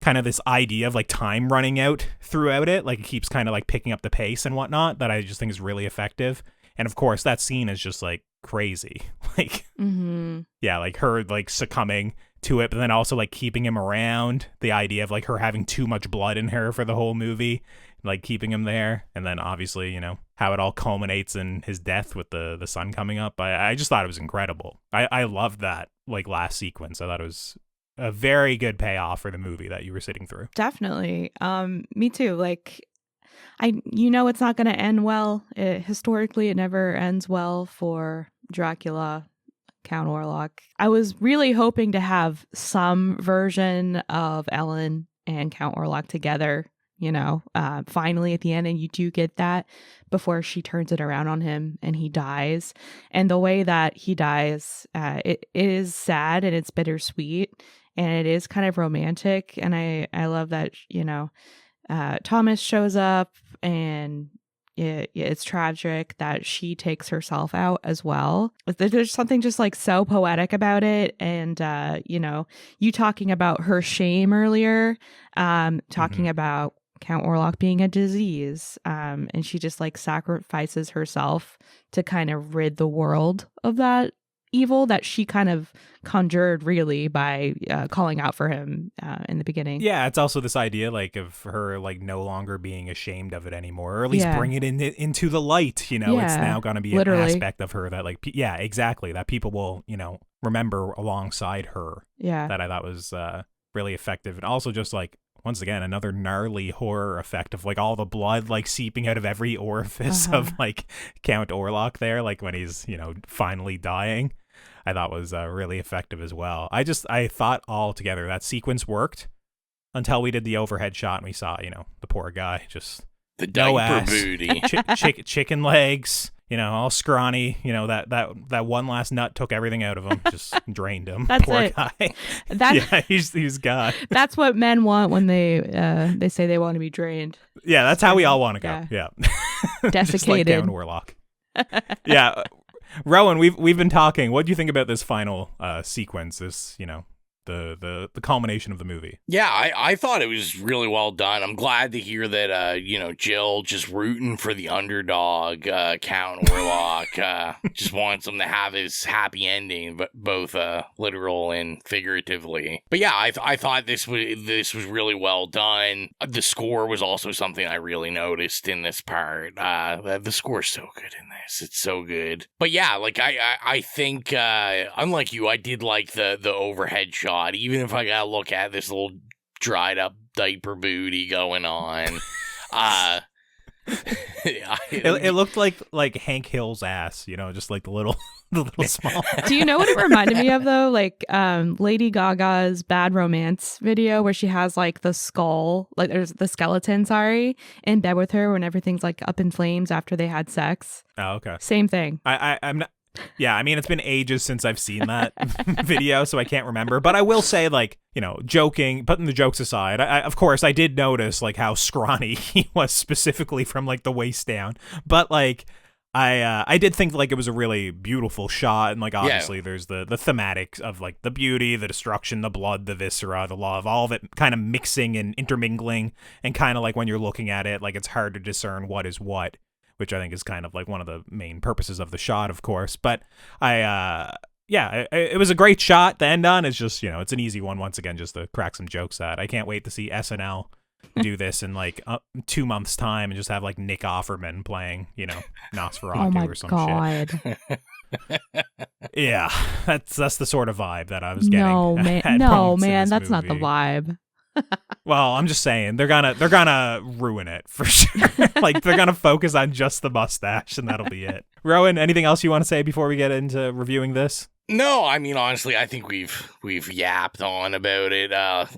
kind of this idea of like time running out throughout it. Like it keeps kind of like picking up the pace and whatnot that I just think is really effective. And of course that scene is just like crazy. Like, yeah, like her like succumbing to it, but then also like keeping him around, the idea of like her having too much blood in her for the whole movie, like keeping him there. And then obviously, you know, how it all culminates in his death with the sun coming up. I just thought it was incredible. I loved that like last sequence. I thought it was a very good payoff for the movie that you were sitting through. Definitely. Me too. Like, it's not going to end well. Historically, it never ends well for Dracula, Count Orlok. I was really hoping to have some version of Ellen and Count Orlok together, finally at the end, and you do get that before she turns it around on him and he dies. And the way that he dies, it is sad and it's bittersweet and it is kind of romantic. And I love that, Thomas shows up and it's tragic that she takes herself out as well. There's something just like so poetic about it. And, you talking about her shame earlier, talking about Count Orlok being a disease. And she just like sacrifices herself to kind of rid the world of that evil that she kind of conjured really by calling out for him in the beginning. Yeah, it's also this idea like of her like no longer being ashamed of it anymore, or at least bring it into the light. It's now going to be an aspect of her that like exactly, that people will remember alongside her. Yeah, that I thought was really effective. And also just like, once again, another gnarly horror effect of like all the blood like seeping out of every orifice of like Count Orlok there, like when he's finally dying. I thought was really effective as well. I thought altogether that sequence worked until we did the overhead shot and we saw, the poor guy just the diaper booty, chicken legs, all scrawny. That one last nut took everything out of him, just drained him. That's poor it. Guy. He's God. That's what men want when they say they want to be drained. Yeah, that's how we all want to go. Yeah. Desiccated. Just like Count Orlok. Yeah. Rowan, we've been talking. What do you think about this final sequence? This, the culmination of the movie. Yeah, I thought it was really well done. I'm glad to hear that Gill just rooting for the underdog, Count Orlok, just wants him to have his happy ending, but both literal and figuratively. But yeah, I thought this was really well done. The score was also something I really noticed in this part. The score's so good in this. It's so good. But yeah, like I think unlike you, I did like the overhead shot. Even if I gotta look at this little dried up diaper booty going on, it looked like Hank Hill's ass, just like the little small. Do you know what it reminded me of though? Like Lady Gaga's Bad Romance video where she has like the skull, like there's the skeleton, in bed with her when everything's like up in flames after they had sex. Oh, okay. Same thing. I'm not. Yeah, I mean, it's been ages since I've seen that video, so I can't remember. But I will say, like, joking, putting the jokes aside, of course, I did notice, like, how scrawny he was specifically from, like, the waist down. But, like, I did think, like, it was a really beautiful shot. And, like, obviously, there's the thematic of, like, the beauty, the destruction, the blood, the viscera, the love, all of it kind of mixing and intermingling. And kind of, like, when you're looking at it, like, it's hard to discern what is what, which I think is kind of like one of the main purposes of the shot, of course. But it was a great shot to end on. It's just, it's an easy one, once again, just to crack some jokes at. I can't wait to see SNL do this in like 2 months' time and just have like Nick Offerman playing, Nosferatu or some shit. Yeah, that's the sort of vibe that I was getting. No, man, that's not the vibe. Well, I'm just saying they're gonna ruin it for sure. Like they're gonna focus on just the mustache and that'll be it. Rowan, anything else you want to say before we get into reviewing this? No, I mean honestly, I think we've yapped on about it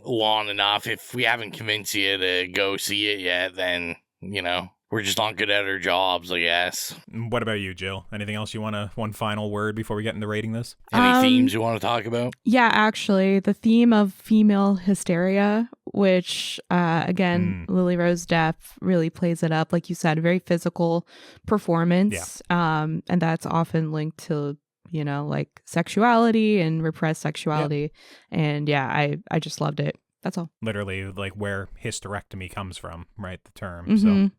long enough. If we haven't convinced you to go see it yet, then we're just not good at our jobs, I guess. What about you, Jill? Anything else you one final word before we get into rating this? Any themes you want to talk about? Yeah, actually, the theme of female hysteria, which, again, Lily Rose Depp really plays it up. Like you said, a very physical performance. Yeah. And that's often linked to, like sexuality and repressed sexuality. Yep. And yeah, I just loved it. That's all. Literally, like where hysterectomy comes from, right? The term. Mhm. So,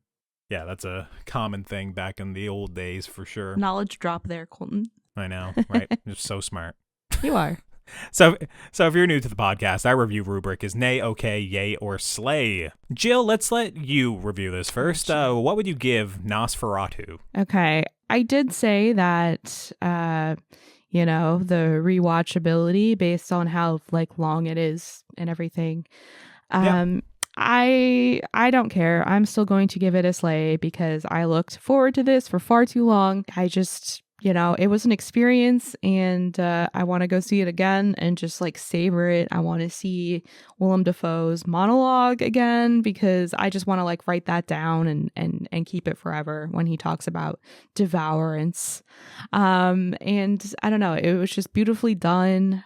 yeah, that's a common thing back in the old days for sure. Knowledge drop there, Colton. I know, right? You're so smart. You are. So if you're new to the podcast, our review rubric is nay, okay, yay, or slay. Jill, let's let you review this first. What would you give Nosferatu? Okay. I did say that, you know, the rewatchability based on how like long it is and everything. I don't care. I'm still going to give it a slay because I looked forward to this for far too long. I just, you know, it was an experience and I want to go see it again and just like savor it. I want to see Willem Dafoe's monologue again because I just want to like write that down and keep it forever when he talks about devourance. And I don't know, it was just beautifully done.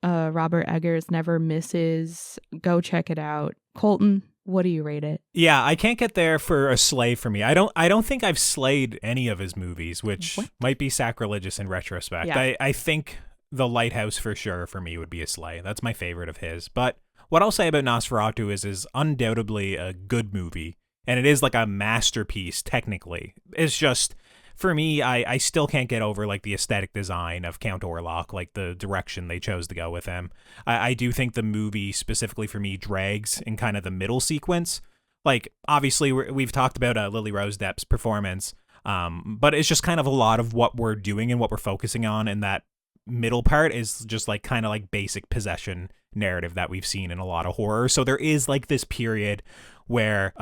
Robert Eggers never misses. Go check it out. Colton, what do you rate it? Yeah, I can't get there for a slay for me. I don't think I've slayed any of his movies, which might be sacrilegious in retrospect. Yeah. I think The Lighthouse for sure for me would be a slay. That's my favorite of his. But what I'll say about Nosferatu is undoubtedly a good movie, and it is like a masterpiece technically. It's just, for me, I still can't get over like the aesthetic design of Count Orlok, like the direction they chose to go with him. I do think the movie specifically for me drags in kind of the middle sequence. Like, obviously, we've talked about Lily Rose Depp's performance, but it's just kind of a lot of what we're doing and what we're focusing on in that middle part is just like kind of like basic possession narrative that we've seen in a lot of horror. So there is like this period where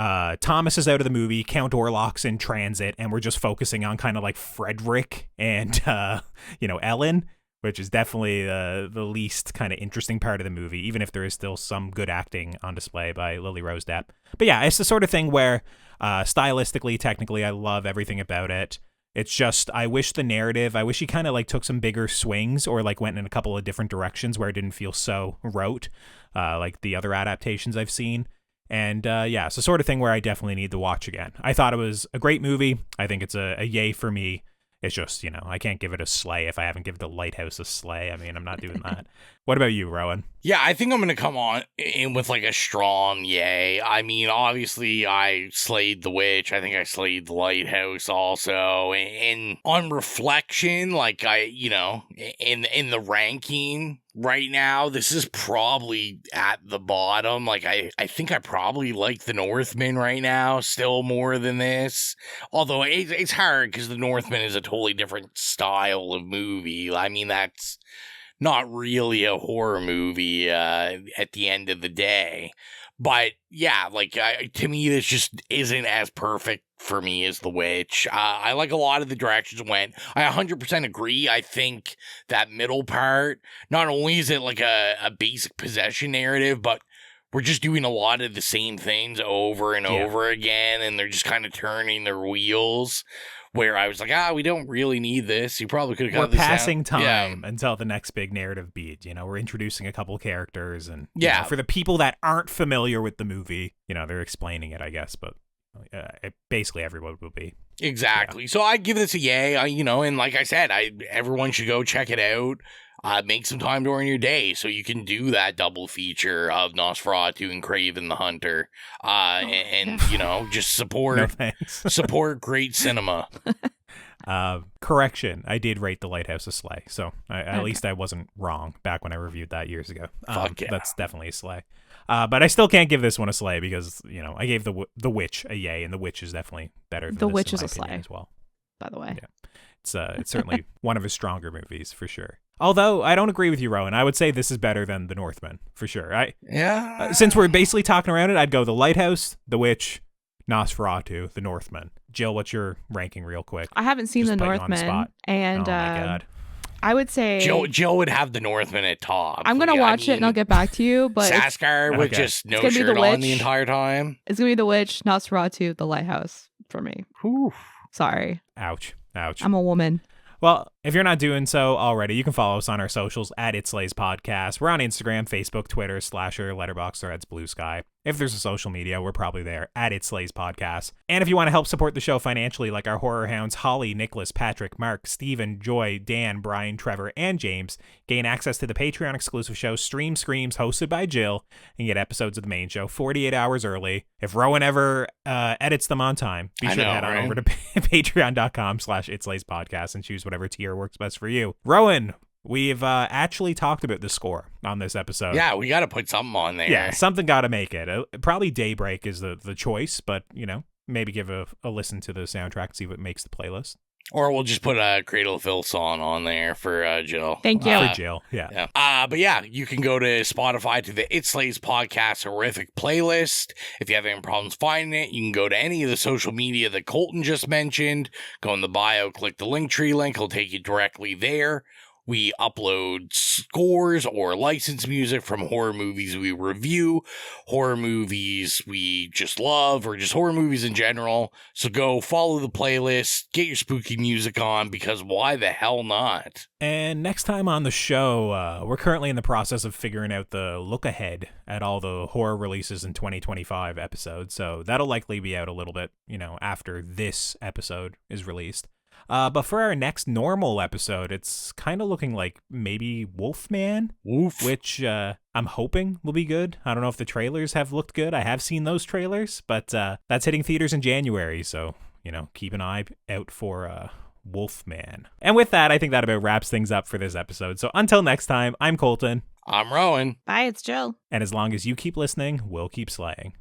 Thomas is out of the movie, Count Orlok's in transit, and we're just focusing on kind of like Frederick and Ellen, which is definitely the least kind of interesting part of the movie, even if there is still some good acting on display by Lily Rose Depp. But yeah, it's the sort of thing where stylistically, technically, I love everything about it. It's just, I wish he kind of like took some bigger swings or like went in a couple of different directions where it didn't feel so rote, like the other adaptations I've seen. And it's the sort of thing where I definitely need to watch again. I thought it was a great movie. I think it's a yay for me. It's just, I can't give it a slay if I haven't given The Lighthouse a slay. I mean, I'm not doing that. What about you, Rowan? Yeah, I think I'm going to come on in with like a strong yay. I mean, obviously I slayed The Witch. I think I slayed The Lighthouse also. And on reflection, like in the ranking right now, this is probably at the bottom. Like I think I probably like The Northman right now still more than this. Although it's hard because The Northman is a totally different style of movie. I mean, that's not really a horror movie at the end of the day. But yeah, like to me, this just isn't as perfect for me as The Witch. I like a lot of the directions it went. I 100% agree. I think that middle part, not only is it like a basic possession narrative, but we're just doing a lot of the same things over and over again, and they're just kind of turning their wheels. Where I was like, we don't really need this. You probably could have got this out. We're passing time until the next big narrative beat. We're introducing a couple characters, and for the people that aren't familiar with the movie, they're explaining it, I guess. But basically, everyone will be. Exactly. Yeah. So I give this a yay. And like I said, everyone should go check it out. Make some time during your day so you can do that double feature of Nosferatu and Craven the Hunter, and just support support great cinema. Correction, I did rate The Lighthouse a slay, so at least I wasn't wrong back when I reviewed that years ago. Fuck yeah. That's definitely a slay. But I still can't give this one a slay because I gave the Witch a yay, and The Witch is definitely better than The this, Witch in is my a slay opinion, as well. By the way, yeah. It's certainly one of his stronger movies for sure. Although I don't agree with you, Rowan. I would say this is better than The Northman for sure. Since we're basically talking around it, I'd go The Lighthouse, The Witch, Nosferatu, The Northman. Jill, what's your ranking, real quick? I haven't seen The Northman, and oh my God. I would say Jill would have The Northman at top. I'm gonna watch it and I'll get back to you. But Saskar with just no shirt on the entire time. It's gonna be The Witch, Nosferatu, The Lighthouse for me. Whew. Sorry. Ouch. I'm a woman. Well, If you're not doing so already, you can follow us on our socials at It Slays Podcast. We're on Instagram, Facebook, Twitter, Slasher, Letterboxd, Threads, Bluesky. If there's a social media, we're probably there at It Slays Podcast. And if you want to help support the show financially, like our horror hounds Holly, Nicholas, Patrick, Mark, Steven, Joy, Dan, Brian, Trevor, and James, gain access to the Patreon exclusive show Stream Screams, hosted by Gill, and get episodes of the main show 48 hours early. If Rowan ever edits them on time, be sure to head on over to patreon.com/itslayspodcast and choose whatever tier works best for you. Rowan, we've actually talked about the score on this episode. Yeah, we got to put something on there. Yeah, something got to make it. Probably Daybreak is the choice, but, you know, maybe give a listen to the soundtrack and see what makes the playlist. Or we'll just put a Cradle of Filth song on there for Jill. Thank you. For Jill, yeah. But yeah, you can go to Spotify to the It Slays Podcast Horrific playlist. If you have any problems finding it, you can go to any of the social media that Colton just mentioned. Go in the bio, click the Linktree link. It'll take you directly there. We upload scores or licensed music from horror movies we review, horror movies we just love, or just horror movies in general. So go follow the playlist, get your spooky music on, because why the hell not? And next time on the show, we're currently in the process of figuring out the look ahead at all the horror releases in 2025 episodes. So that'll likely be out a little bit, you know, after this episode is released. But for our next normal episode, it's kind of looking like maybe Wolfman, which I'm hoping will be good. I don't know if the trailers have looked good. I have seen those trailers, but that's hitting theaters in January. So, you know, keep an eye out for Wolfman. And with that, I think that about wraps things up for this episode. So until next time, I'm Colton. I'm Rowan. Bye, it's Jill. And as long as you keep listening, we'll keep slaying.